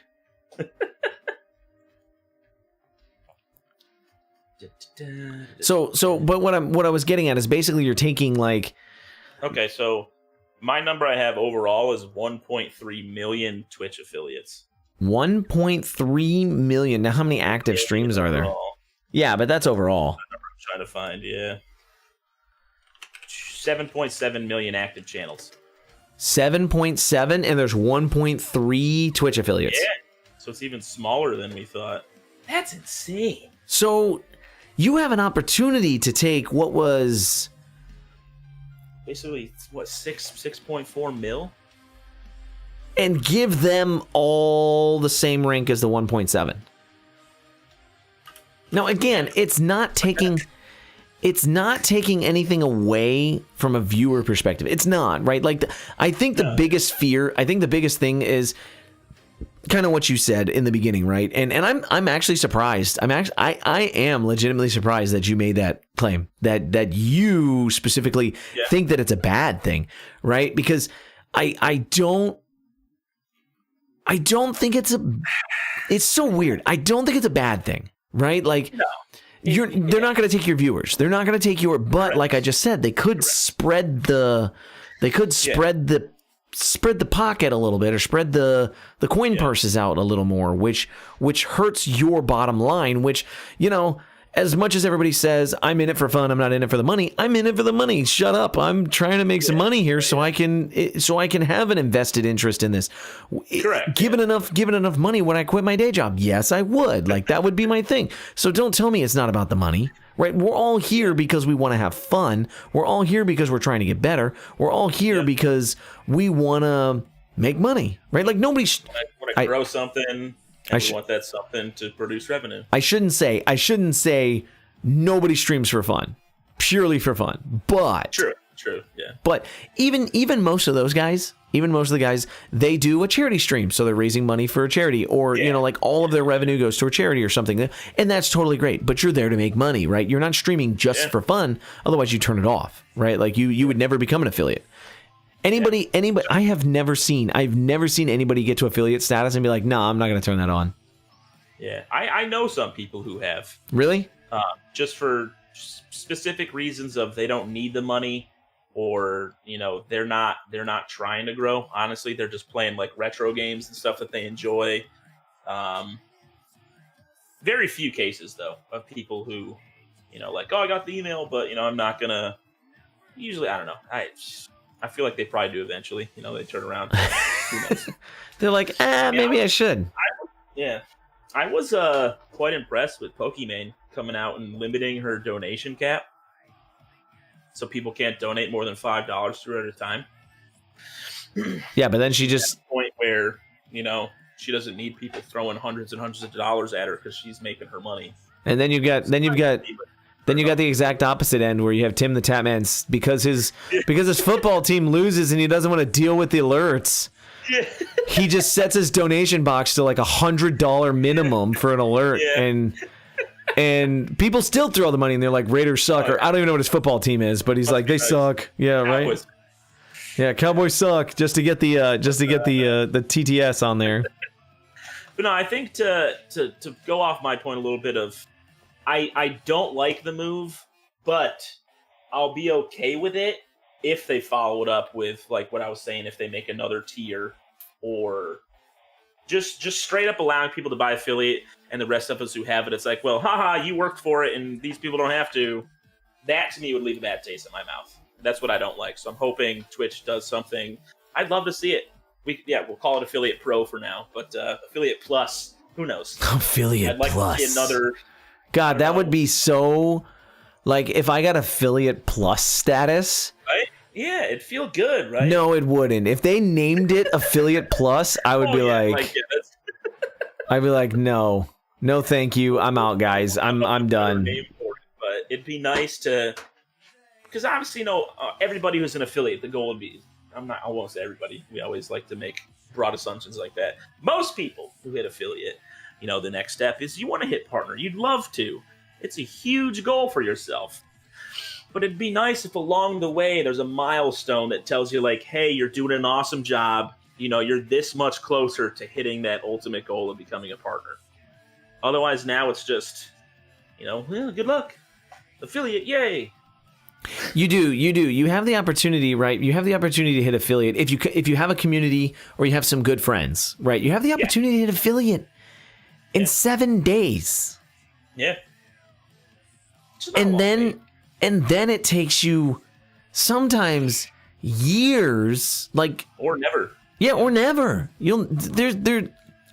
But what I was getting at is basically you're taking like. Okay, so my number I have overall is 1.3 million Twitch affiliates. 1.3 million. Now, how many active streams are there? Yeah, but that's overall. I'm trying to find, 7.7 million active channels. 7.7, and there's 1.3 Twitch affiliates. Yeah, so it's even smaller than we thought. That's insane. So you have an opportunity to take what was basically what 6.4 mil, and give them all the same rank as the 1.7. Now, again, it's not taking anything away from a viewer perspective. It's not, right? Like, I think the biggest thing is kind of what you said in the beginning, right? And I'm actually surprised. I am legitimately surprised that you made that claim, that you specifically think that it's a bad thing, right? Because I don't think it's so weird. I don't think it's a bad thing, right? Like, they're not going to take your viewers. They're not going to take your, but like I just said, they could spread the pocket a little bit, or spread the coin purses out a little more, which hurts your bottom line, which, as much as everybody says, I'm in it for fun, I'm not in it for the money, I'm in it for the money. Shut up. I'm trying to make some money here so I can have an invested interest in this. Correct. Given enough money, would I quit my day job? Yes, I would. Like, that would be my thing. So don't tell me it's not about the money. Right? We're all here because we want to have fun. We're all here because we're trying to get better. We're all here because we want to make money. Right? Like, nobody's... want to grow something... And we want that something to produce revenue. I shouldn't say nobody streams for fun, purely for fun. But true, yeah. But even most of those guys, they do a charity stream, so they're raising money for a charity, or like all of their revenue goes to a charity or something, and that's totally great. But you're there to make money, right? You're not streaming just for fun, otherwise you turn it off, right? Like you would never become an affiliate. Anybody, I've never seen anybody get to affiliate status and be like, no, I'm not going to turn that on. Yeah, I know some people who have. Really? Just for specific reasons of they don't need the money, or they're not trying to grow. Honestly, they're just playing like retro games and stuff that they enjoy. Very few cases though of people who, like, oh, I got the email, but I'm not gonna. Usually, I don't know. I feel like they probably do eventually. They turn around. Who knows? They're like, maybe I should. I was quite impressed with Pokimane coming out and limiting her donation cap, so people can't donate more than $5 to her at a time. Yeah, but then she just point where she doesn't need people throwing hundreds and hundreds of dollars at her because she's making her money. And then you've got the exact opposite end where you have Tim the Tatman because his football team loses and he doesn't want to deal with the alerts. Yeah. He just sets his donation box to like $100 minimum for an alert, and people still throw the money and they're like, Raiders suck, or I don't even know what his football team is, but he's like, they suck. Yeah, right. Yeah, Cowboys suck, just to get the TTS on there. But no, I think to go off my point a little bit of. I don't like the move, but I'll be okay with it if they follow it up with, like what I was saying, if they make another tier, or just straight up allowing people to buy affiliate, and the rest of us who have it, it's like, well, haha, you worked for it and these people don't have to. That to me would leave a bad taste in my mouth. That's what I don't like. So I'm hoping Twitch does something. I'd love to see it. We'll call it Affiliate Pro for now, but Affiliate Plus, who knows? Affiliate I'd like Plus. to see another. God, that would be so. Like, if I got Affiliate Plus status. Right? Yeah, it'd feel good, right? No, it wouldn't. If they named it Affiliate Plus, I would be like I'd be like, no, thank you. I'm out, guys. I'm done. But it'd be nice to, because obviously, everybody who's an affiliate, the goal would be. I won't say everybody. We always like to make broad assumptions like that. Most people who hit affiliate, the next step is you want to hit partner. You'd love to. It's a huge goal for yourself. But it'd be nice if along the way there's a milestone that tells you, like, hey, you're doing an awesome job. You're this much closer to hitting that ultimate goal of becoming a partner. Otherwise, now it's just, well, good luck. Affiliate, yay. You do. You have the opportunity, right? You have the opportunity to hit affiliate if you have a community or you have some good friends, right? You have the opportunity to hit affiliate in 7 days. Yeah. And then it takes you sometimes years, like, or never. Yeah, or never.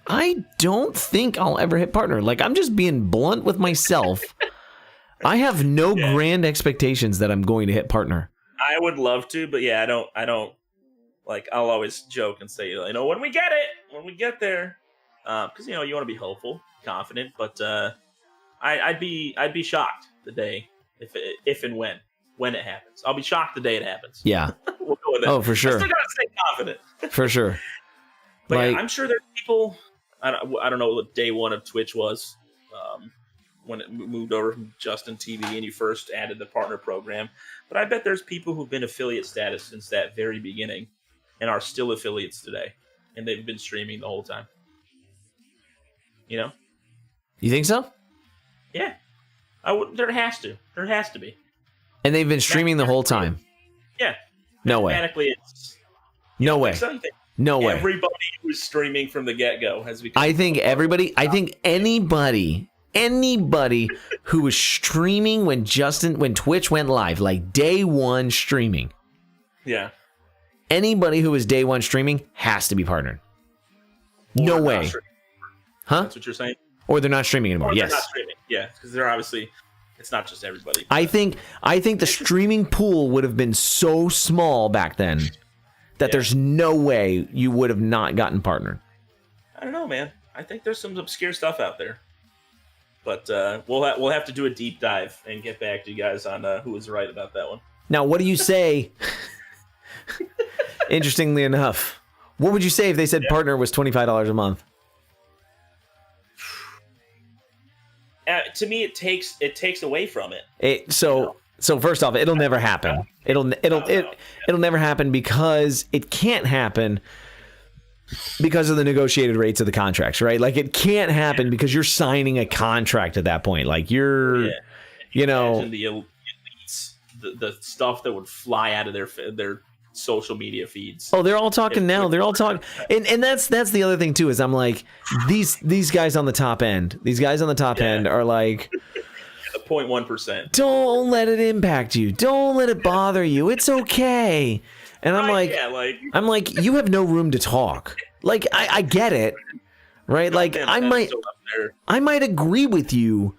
I don't think I'll ever hit partner. Like, I'm just being blunt with myself. I have no grand expectations that I'm going to hit partner. I would love to, but I don't like, I'll always joke and say, when we get there, because you want to be hopeful, confident, but I'd be shocked the day if and when it happens. I'll be shocked the day it happens. Yeah. We'll go with that. Oh, for sure. I still gotta stay confident. For sure. But I'm sure there's people. I don't know what day one of Twitch was, when it moved over from Justin TV and you first added the partner program. But I bet there's people who've been affiliate status since that very beginning and are still affiliates today, and they've been streaming the whole time. You think so? Yeah. There has to be. And they've been streaming the whole time. Yeah. No way. It's no way. No way. Everybody who's streaming from the get-go has become. I think anybody who was streaming when Twitch went live, like day one streaming. Yeah. Anybody who was day one streaming has to be partnered. No way. Huh? That's what you're saying? Or they're not streaming anymore. Yes. They're not streaming. Yeah, because they're obviously, it's not just everybody. I think the streaming pool would have been so small back then that there's no way you would have not gotten partnered. I don't know, man. I think there's some obscure stuff out there. But we'll have to do a deep dive and get back to you guys on who was right about that one. Now, what do you say? Interestingly enough, what would you say if they said partner was $25 a month? To me, it takes away from it. So first off, it'll never happen. It'll never happen because it can't happen because of the negotiated rates of the contracts, right? Like, it can't happen because you're signing a contract at that point. Like, you're, Imagine the elites, the stuff that would fly out of their social media feeds. Oh, they're all talking now. They're all talking, and that's the other thing too. Is I'm like, these guys on the top end. These guys on the top end are like, 0.1%. Don't let it impact you. Don't let it bother you. It's okay. And I'm like, you have no room to talk. Like, I get it, right? Like, I might agree with you,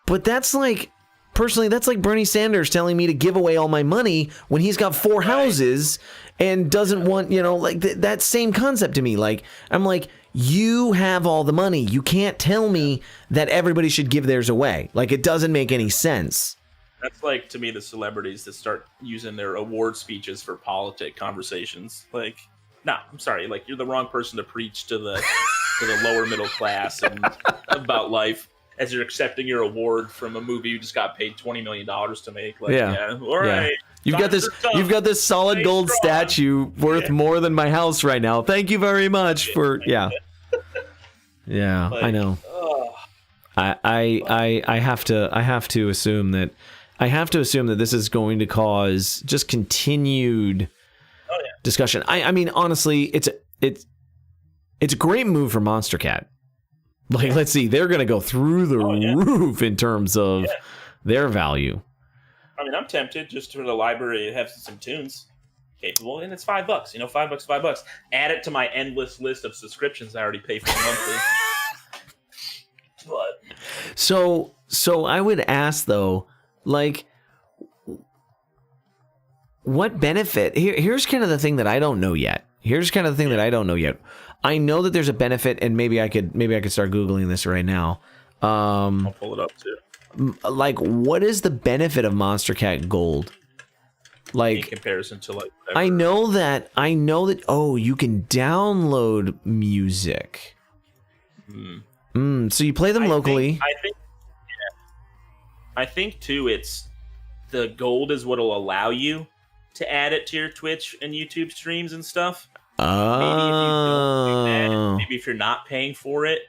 but that's like, personally, that's like Bernie Sanders telling me to give away all my money when he's got 4 houses and doesn't want, like that same concept to me. Like, I'm like, you have all the money. You can't tell me that everybody should give theirs away. Like, it doesn't make any sense. That's like, to me, the celebrities that start using their award speeches for politic conversations. Like, no, I'm sorry. Like, you're the wrong person to preach to the lower middle class and about life as you're accepting your award from a movie you just got paid $20 million to make. Like, all right. You've got this solid gold statue worth more than my house right now. Thank you very much for Yeah, like, I know. I have to assume that this is going to cause just continued discussion. I mean, honestly, it's a great move for Monstercat. Like, let's see, they're going to go through the roof in terms of their value. I mean, I'm tempted just for the library to have some tunes capable, and it's $5. $5. Add it to my endless list of subscriptions I already pay for monthly. But so I would ask though, like, what benefit? Here's kind of the thing that I don't know yet. I know that there's a benefit, and maybe I could start Googling this right now. I'll pull it up too. Like, what is the benefit of Monstercat Gold? in Like, comparison to like whatever. I know that. Oh, you can download music. So you play them locally. I think too. It's the gold is what'll allow you to add it to your Twitch and YouTube streams and stuff. Maybe if you don't do that, maybe if you're not paying for it,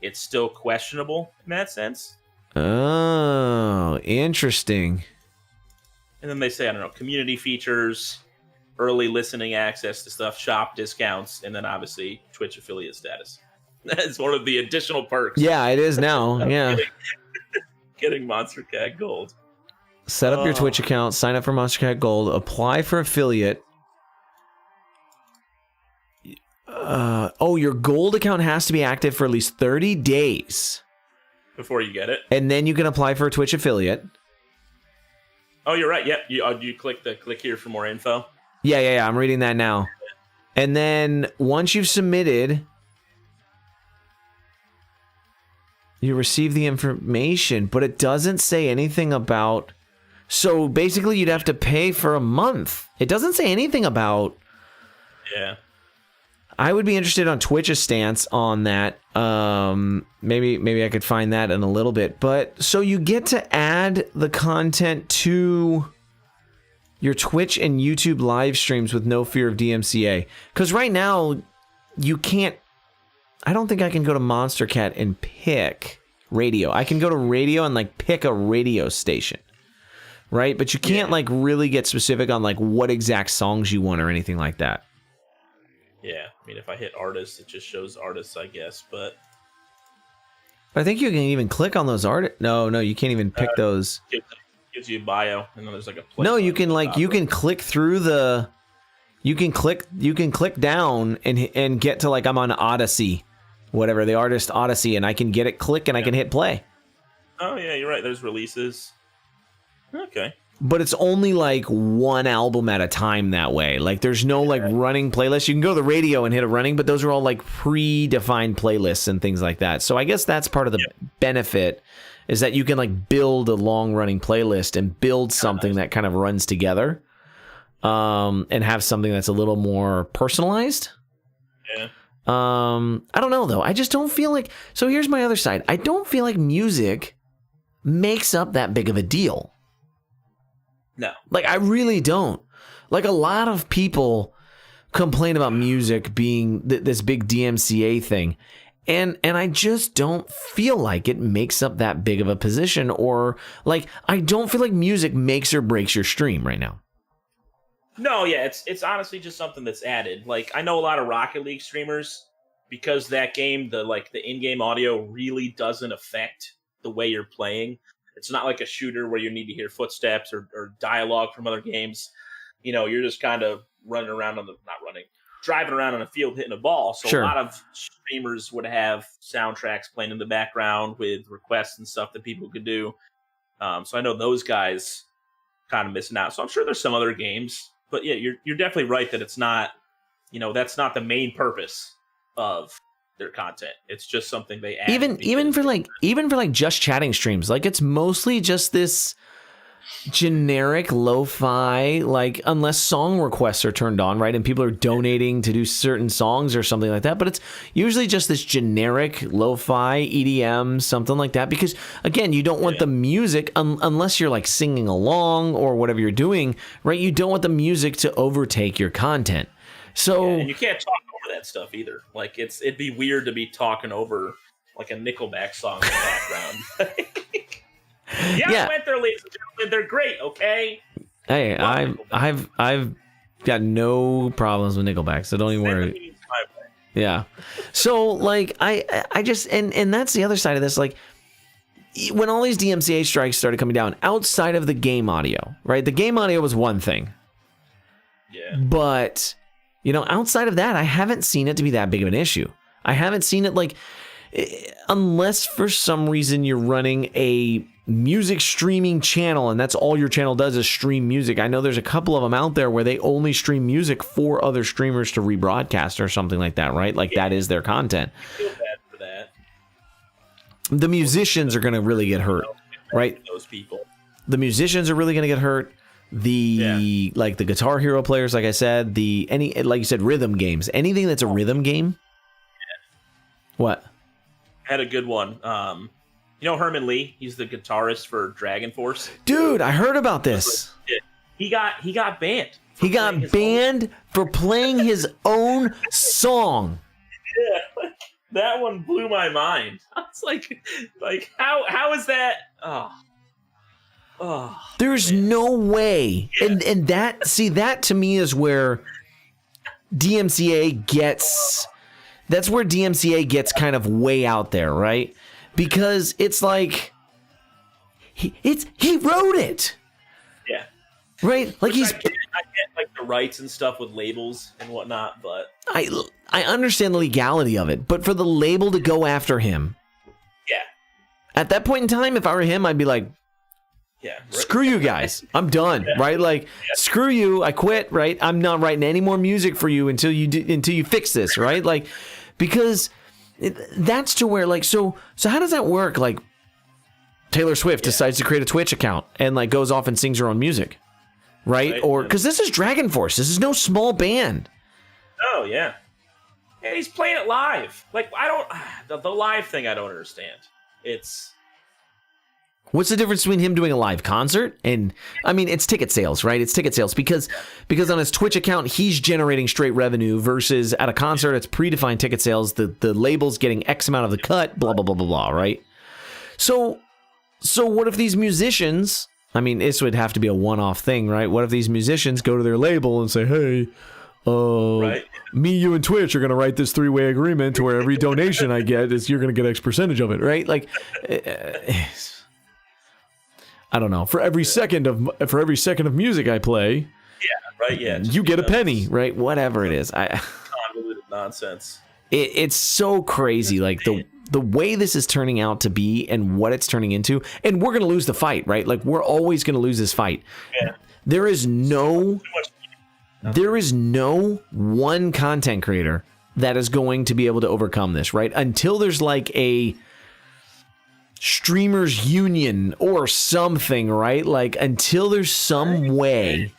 it's still questionable in that sense. Oh, interesting. And then they say, I don't know, community features, early listening access to stuff, shop discounts, and then obviously Twitch affiliate status. That's one of the additional perks. Yeah, it is now. Yeah. Getting Monstercat Gold. Set up your Twitch account, sign up for Monstercat Gold, apply for affiliate. Your Gold account has to be active for at least 30 days. Before you get it. And then you can apply for a Twitch affiliate. Oh, you're right. Yep. You click here for more info. Yeah. I'm reading that now. And then once you've submitted, you receive the information, but it doesn't say anything about... So basically you'd have to pay for a month. It doesn't say anything about... Yeah. I would be interested on Twitch's stance on that. Maybe I could find that in a little bit. But so you get to add the content to your Twitch and YouTube live streams with no fear of DMCA. Because right now, you can't... I don't think I can go to Monstercat and pick radio. I can go to radio and like pick a radio station. Right? But you can't like really get specific on like what exact songs you want or anything like that. Yeah, I mean, if I hit artists, it just shows artists, I guess, but... I think you can even click on those artists. No, you can't even pick those. Gives you a bio, and then there's like a... No, you can click through the... You can click down and get to like, I'm on Odyssey, whatever, the artist Odyssey, and I can get it, click, and I can hit play. Oh, yeah, you're right, there's releases. Okay. But it's only like one album at a time that way. Like there's no like running playlist. You can go to the radio and hit a running, but those are all like predefined playlists and things like that. So I guess that's part of the benefit is that you can like build a long running playlist and build something that kind of runs together, and have something that's a little more personalized. Yeah. I don't know though. I just don't feel like, so here's my other side. I don't feel like music makes up that big of a deal. No. Like, I really don't. Like, a lot of people complain about music being this big DMCA thing. And I just don't feel like it makes up that big of a position. Or, like, I don't feel like music makes or breaks your stream right now. No, yeah, it's honestly just something that's added. Like, I know a lot of Rocket League streamers, because that game, the in-game audio really doesn't affect the way you're playing. It's not like a shooter where you need to hear footsteps or dialogue from other games. You know, you're just kind of driving around on a field hitting a ball. So Sure. A lot of streamers would have soundtracks playing in the background with requests and stuff that people could do. So I know those guys kind of missing out. So I'm sure there's some other games. But yeah, you're definitely right that it's not, that's not the main purpose of their content. It's just something they add. Even for just chatting streams, like it's mostly just this generic lo-fi, like unless song requests are turned on, right, and people are donating to do certain songs or something like that, but it's usually just this generic lo-fi EDM, something like that, because again, you don't want the music unless you're like singing along or whatever you're doing, right? You don't want the music to overtake your content. So and you can't talk over that stuff either. Like it'd be weird to be talking over like a Nickelback song in the background. I went there, ladies and gentlemen. They're great, okay? Hey, I've got no problems with Nickelback, so don't even worry. Yeah. So like I just and that's the other side of this. Like when all these DMCA strikes started coming down, outside of the game audio, right? The game audio was one thing. Yeah. But outside of that, I haven't seen it to be that big of an issue. I haven't seen it like, unless for some reason you're running a music streaming channel and that's all your channel does is stream music. I know there's a couple of them out there where they only stream music for other streamers to rebroadcast or something like that, right? Like that is their content. I feel bad for that. The musicians are going to really get hurt, right? Those people. The musicians are really going to get hurt. the like the Guitar Hero players, like I said, like you said, rhythm games, anything that's a rhythm game. What? I had a good one. You know Herman Lee? He's the guitarist for Dragon Force. Dude, I heard about this. He got banned. He got banned for playing his own song. Yeah, that one blew my mind. I was like how is that? Oh, there's no way. Yeah. And that to me is where DMCA gets. That's where DMCA gets kind of way out there, right? Because it's like he wrote it. Yeah. Right? Like I get like the rights and stuff with labels and whatnot, but I understand the legality of it, but for the label to go after him. Yeah. At that point in time, if I were him, I'd be like, yeah, screw you guys. I'm done, right? Like, screw you. I quit, right? I'm not writing any more music for you until you fix this, right? Like, because that's to where, like, so how does that work? Like, Taylor Swift decides to create a Twitch account and like goes off and sings her own music, right? Or because this is Dragon Force, this is no small band. Oh yeah, and he's playing it live. Like, I don't the live thing. I don't understand. What's the difference between him doing a live concert and, I mean, it's ticket sales, right? It's ticket sales because on his Twitch account, he's generating straight revenue versus at a concert, it's predefined ticket sales. The label's getting X amount of the cut, blah, blah, blah, blah, blah, right? So what if these musicians, I mean, this would have to be a one-off thing, right? What if these musicians go to their label and say, hey, me, you, and Twitch are going to write this 3-way agreement to where every donation I get is you're going to get X percentage of it, right? Like, I don't know. For every second of music I play, you get a penny, right? Whatever it is, convoluted nonsense. It's so crazy, like the way this is turning out to be and what it's turning into, and we're gonna lose the fight, right? Like, we're always gonna lose this fight. Yeah. There is no one content creator that is going to be able to overcome this, right? Until there's like a streamers union or something, right? Like, until there's some way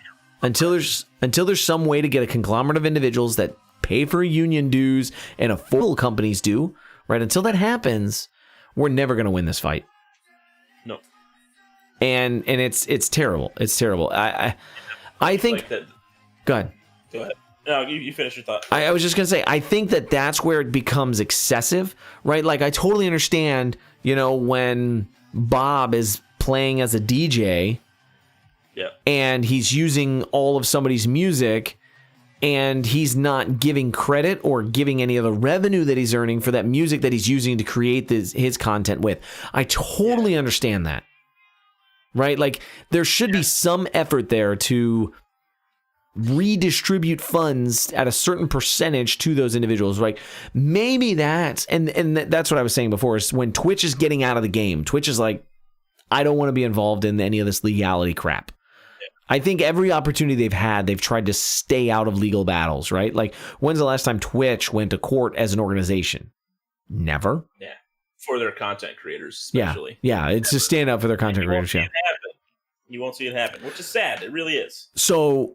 to get a conglomerate of individuals that pay for union dues and affordable companies do, right? Until that happens, we're never going to win this fight. No. And it's terrible. It's terrible. I think like that. Go ahead. No, you finish your thought. I was just going to say, I think that's where it becomes excessive, right? Like, I totally understand, when Bob is playing as a DJ and he's using all of somebody's music and he's not giving credit or giving any of the revenue that he's earning for that music that he's using to create his content with. I totally understand that, right? Like, there should be some effort there to redistribute funds at a certain percentage to those individuals, right? Maybe that's that's what I was saying before, is when Twitch is getting out of the game, Twitch is like, I don't want to be involved in any of this legality crap. I think every opportunity they've had, they've tried to stay out of legal battles, right? Like, when's the last time Twitch went to court as an organization? Never. Yeah. For their content creators, especially. Yeah, it's to stand up for their content creators. You won't see it happen, which is sad. It really is. So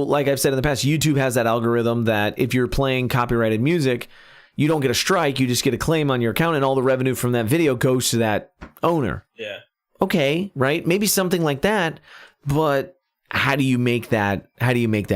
like I've said in the past, YouTube has that algorithm that if you're playing copyrighted music, you don't get a strike, you just get a claim on your account, and all the revenue from that video goes to that owner. Yeah. Okay, right? Maybe something like that, but how do you make that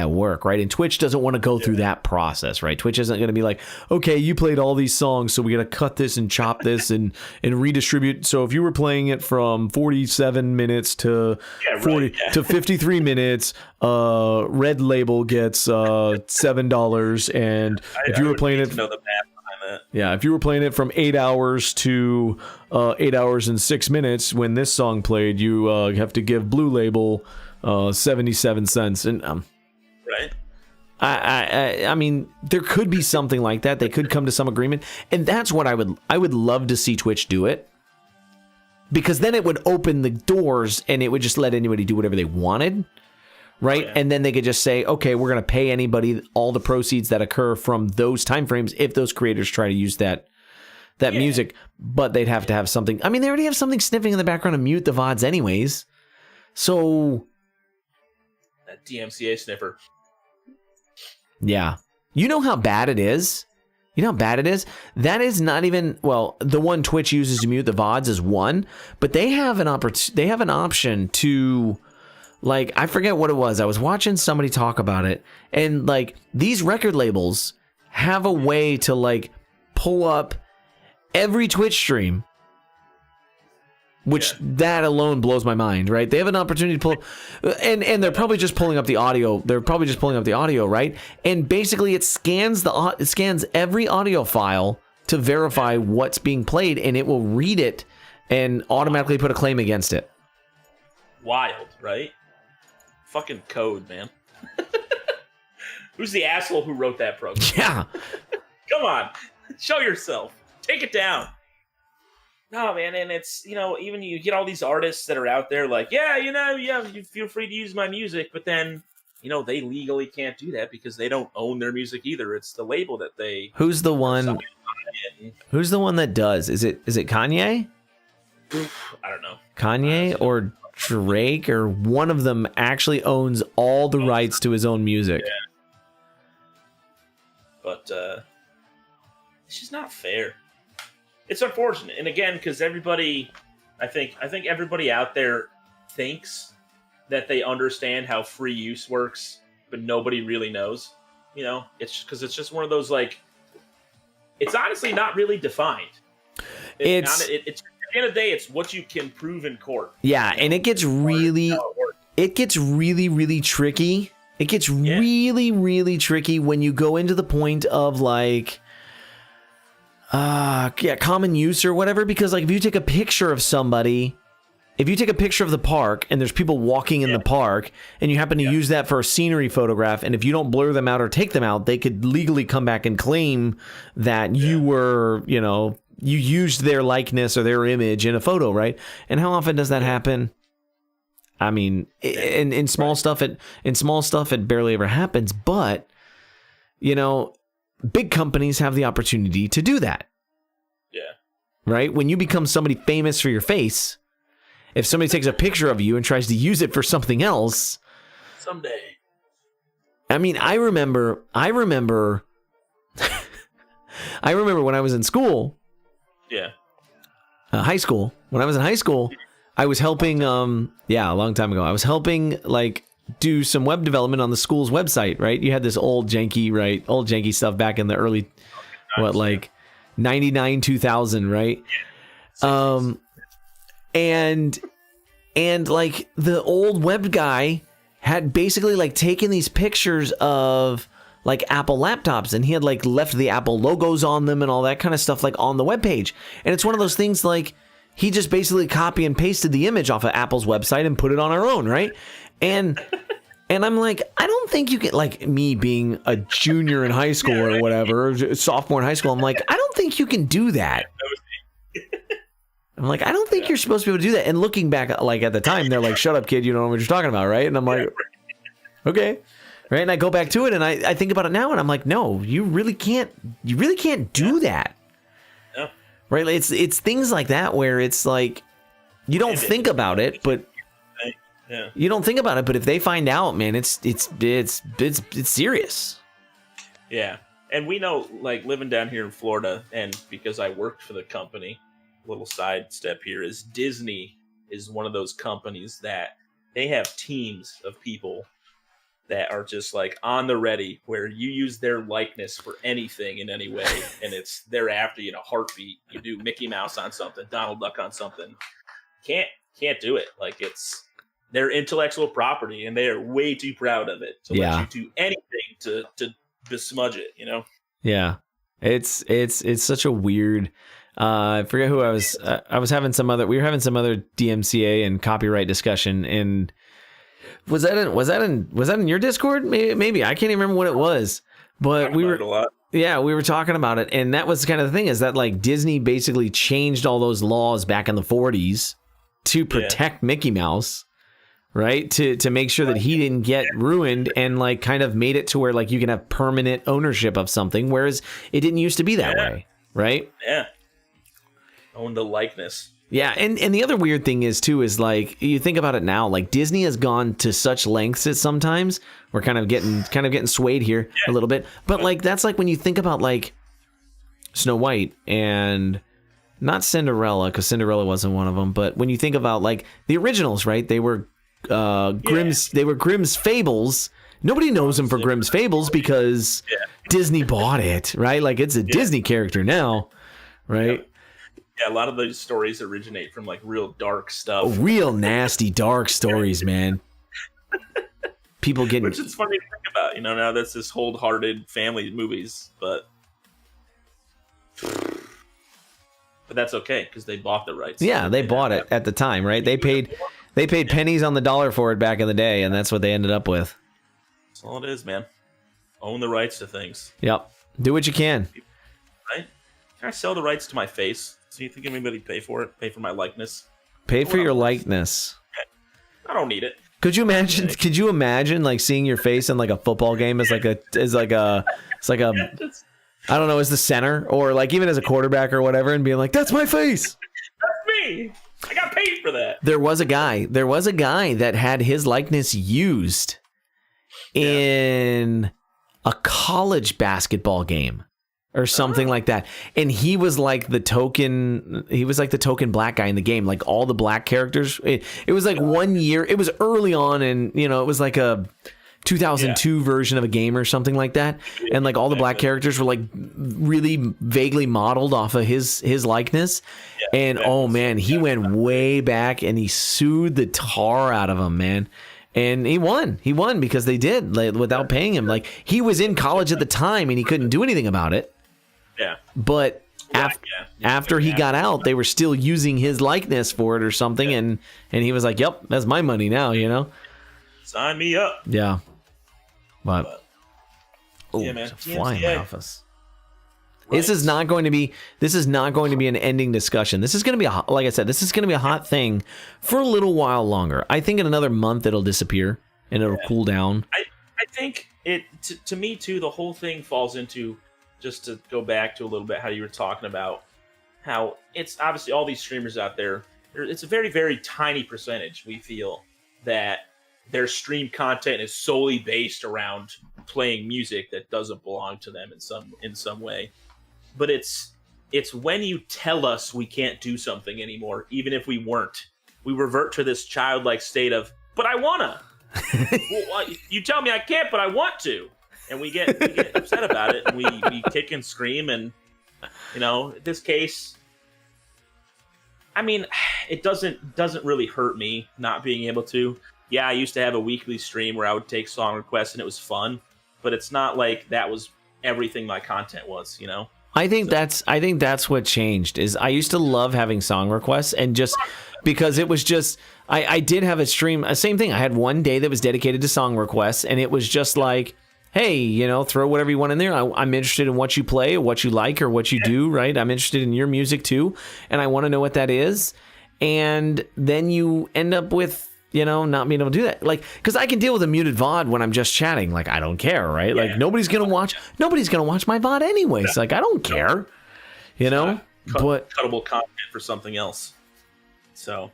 work, right? And Twitch doesn't want to go through that process, right? Twitch isn't going to be like, okay, you played all these songs, so we got to cut this and chop this and redistribute. So if you were playing it from 47 minutes to 53 minutes, Red Label gets $7, and if you were playing it, know the math behind that. Yeah, if you were playing it from 8 hours to 8 hours and 6 minutes, when this song played, you have to give Blue Label 77 cents. And right. I mean, there could be something like that. They could come to some agreement, and that's what I would love to see Twitch do it, because then it would open the doors and it would just let anybody do whatever they wanted, right? Oh, yeah. And then they could just say, okay, we're going to pay anybody all the proceeds that occur from those timeframes if those creators try to use that music, but they'd have to have something. I mean, they already have something sniffing in the background to mute the VODs anyways. So A DMCA sniffer. Yeah. You know how bad it is? You know how bad it is? That is not even, well, the one Twitch uses to mute the VODs is one, but they have an option to, like, I forget what it was. I was watching somebody talk about it, and like these record labels have a way to like pull up every Twitch stream, which that alone blows my mind, right? They have an opportunity to pull, and they're probably just pulling up the audio. They're probably just pulling up the audio, right? And basically, it scans every audio file to verify what's being played, and it will read it and automatically put a claim against it. Wild, right? Fucking code, man. Who's the asshole who wrote that program? Yeah. Come on, show yourself. Take it down. No, man, and it's, even you get all these artists that are out there like, you feel free to use my music, but then, they legally can't do that because they don't own their music either. It's the label that they... Who's the one that does? Is it Kanye? I don't know. Kanye or Drake, or one of them actually owns all the rights to his own music. Yeah. But it's just not fair. It's unfortunate, and again, because everybody, I think everybody out there thinks that they understand how free use works, but nobody really knows. It's because it's just one of those, like, it's honestly not really defined. It's at the end of the day, it's what you can prove in court. Yeah, and it gets really tricky. It gets really, really tricky when you go into the point of like, common use or whatever, because like if you take a picture of somebody, if you take a picture of the park and there's people walking in the park and you happen to use that for a scenery photograph, and if you don't blur them out or take them out, they could legally come back and claim that you were, you used their likeness or their image in a photo, right? And how often does that happen? I mean, in small stuff, it barely ever happens, but big companies have the opportunity to do that. Yeah. Right? When you become somebody famous for your face, if somebody takes a picture of you and tries to use it for something else. Someday. I mean, I remember when I was in school. Yeah. High school. When I was in high school, I was helping, a long time ago. I was helping, like, do some web development on the school's website, right? You had this old janky stuff back in the early, 99, 2000, right? And like the old web guy had basically like taken these pictures of like Apple laptops, and he had like left the Apple logos on them and all that kind of stuff like on the webpage. And it's one of those things like he just basically copy and pasted the image off of Apple's website and put it on our own, right? And I'm like, I don't think you can, like me being a junior in high school or whatever, sophomore in high school, I'm like, I don't think you can do that. I'm like, I don't think you're supposed to be able to do that. And looking back, like at the time, they're like, shut up, kid, you don't know what you're talking about, right? And I'm like, okay. Right. And I go back to it and I think about it now and I'm like, no, you really can't do that. No. Right. It's things like that where it's like, you don't think about it, but you don't think about it. But if they find out, man, it's serious. Yeah. And we know, like, living down here in Florida, and because I worked for the company, little side step here is Disney is one of those companies that they have teams of people that are just like on the ready where you use their likeness for anything in any way and it's thereafter, heartbeat. You do Mickey Mouse on something, Donald Duck on something. Can't do it. Like, it's their intellectual property and they are way too proud of it to let you do anything to besmudge it, Yeah. It's such a weird I forget who I was having we were having some other DMCA and copyright discussion, and was that in your Discord? Maybe I can't even remember what it was, but we were talking about it, and that was kind of the thing, is that like Disney basically changed all those laws back in the 40s to protect Mickey Mouse, right? To make sure that he didn't get ruined, and like kind of made it to where like you can have permanent ownership of something, whereas it didn't used to be that way, right? Yeah. Own the likeness. Yeah, and the other weird thing is too is like you think about it now, like Disney has gone to such lengths that sometimes we're kind of getting swayed here a little bit. But like that's like when you think about like Snow White and not Cinderella, because Cinderella wasn't one of them, but when you think about like the originals, right? They were Grimm's Fables. Nobody knows them for Grimm's Fables because Disney bought it, right? Like it's a Disney character now, right? Yeah, a lot of those stories originate from like real dark stuff. Real nasty, dark stories, man. People getting... Which is funny to think about, now that's this wholehearted family movies, but that's okay, because they bought the rights. Yeah, they bought it at the time, right? They paid pennies on the dollar for it back in the day, and that's what they ended up with. That's all it is, man. Own the rights to things. Yep. Do what you can. Right? Can I sell the rights to my face? So you think anybody pay for it? Pay for my likeness? Pay for your likeness. I don't need it. Could you imagine? Could you imagine like seeing your face in like a football game as like a I don't know, as the center or like even as a quarterback or whatever, and being like, "That's my face. That's me. I got paid for that." There was a guy that had his likeness used in a college basketball game. Or something like that, and he was like the token black guy in the game. Like all the black characters, it was like 1 year. It was early on, and it was like a 2002 version of a game or something like that. And like all the black characters were like really vaguely modeled off of his likeness. And oh man, he went way back and he sued the tar out of him, man. And he won because they did without paying him. Like he was in college at the time and he couldn't do anything about it. Yeah. But after he got out, they were still using his likeness for it or something, and he was like, "Yep, that's my money now," Sign me up. Yeah. But man, there's a fly in my office. Right. This is not going to be an ending discussion. This is going to be like I said, this is going to be a hot thing for a little while longer. I think in another month it'll disappear and it'll cool down. I think it to me too. The whole thing falls into, just to go back to a little bit how you were talking about how it's obviously all these streamers out there, it's a very, very tiny percentage, we feel, that their stream content is solely based around playing music that doesn't belong to them in some way. But it's when you tell us we can't do something anymore, even if we weren't, we revert to this childlike state of, but I wanna. Well, you tell me I can't, but I want to. And we get upset about it, and we kick and scream, and in this case, I mean, it doesn't really hurt me not being able to. Yeah, I used to have a weekly stream where I would take song requests, and it was fun, but it's not like that was everything my content was, I think that's what changed. Is I used to love having song requests, and just because it was just I did have a stream, same thing. I had one day that was dedicated to song requests, and it was just like, hey, throw whatever you want in there. I'm interested in what you play or what you like or what you do, right? I'm interested in your music too, and I want to know what that is. And then you end up with, not being able to do that. Like, because I can deal with a muted VOD when I'm just chatting. Like, I don't care, right? Like, nobody's gonna watch my VOD anyways. Like, I don't care, But cuttable content for something else. So,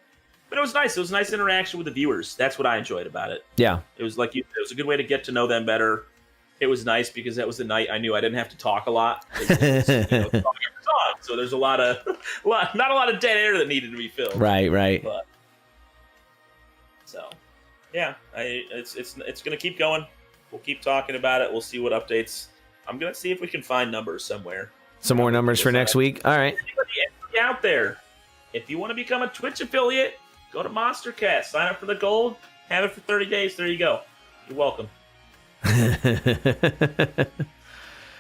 but it was nice. It was nice interaction with the viewers. That's what I enjoyed about it. Yeah, it was like it was a good way to get to know them better. It was nice because that was the night I knew I didn't have to talk a lot. So there's not a lot of dead air that needed to be filled. Right. But, so, yeah, it's gonna keep going. We'll keep talking about it. We'll see what updates. I'm gonna see if we can find numbers somewhere. Some more numbers for next week. All right. Anybody out there, if you want to become a Twitch affiliate, go to Monstercat. Sign up for the gold. Have it for 30 days. There you go. You're welcome.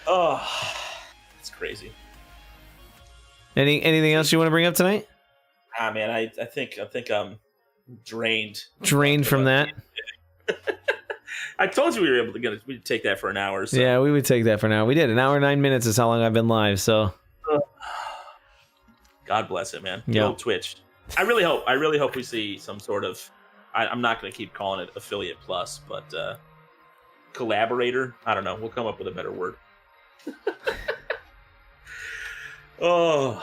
Oh, it's crazy. Anything else you want to bring up tonight? Man, I think I'm drained. Drained from that. I told you we were able to we'd take that for an hour. So. Yeah, we would take that for an hour. We did. An hour and 9 minutes is how long I've been live. So, God bless it, man. Good old Twitch. I really hope we see some sort of. I'm not going to keep calling it affiliate plus, but. Collaborator. I don't know. We'll come up with a better word. Oh,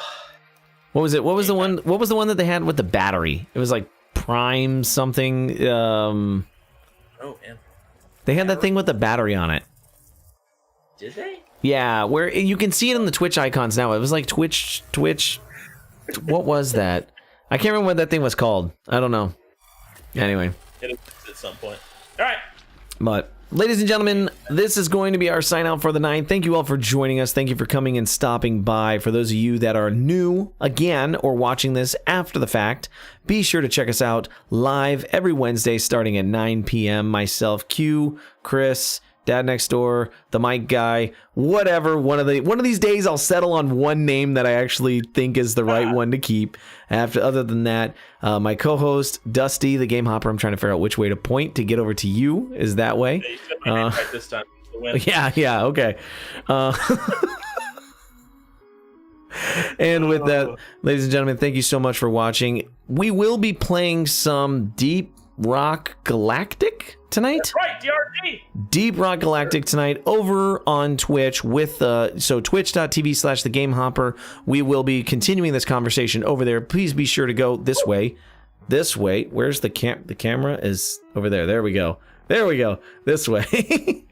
What was it? What was the one? What was the one that they had with the battery? It was like Prime something. Oh man. They had that thing with the battery on it. Did they? Yeah, where you can see it in the Twitch icons now. It was like Twitch. What was that? I can't remember what that thing was called. I don't know. Anyway. It is at some point. All right. But, ladies and gentlemen, this is going to be our sign out for the night. Thank you all for joining us. Thank you for coming and stopping by. For those of you that are new again or watching this after the fact, be sure to check us out live every Wednesday starting at 9 p.m. Myself, Q, Chris, Dad Next Door, the Mike Guy, whatever. One of these days I'll settle on one name that I actually think is the right one to keep. Other than that, my co-host Dusty, the Game Hopper. I'm trying to figure out which way to point to get over to you. Is that way? Yeah, you said my name right this time. Yeah, okay. And with that, ladies and gentlemen, thank you so much for watching. We will be playing some Deep Rock Galactic tonight. That's right, DRG. Deep Rock Galactic tonight over on Twitch with so twitch.tv/TheGameHopper. We will be continuing this conversation over there. Please be sure to go this way. This way. Where's the camera is over there. There we go. This way.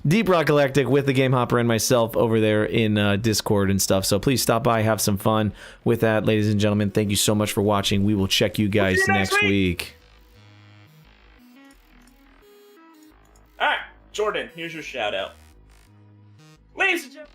Deep Rock Galactic with the Game Hopper and myself over there in Discord and stuff. So please stop by, have some fun with that, ladies and gentlemen. Thank you so much for watching. We will check you guys next week. All right, Jordan, here's your shout out. Ladies and gentlemen.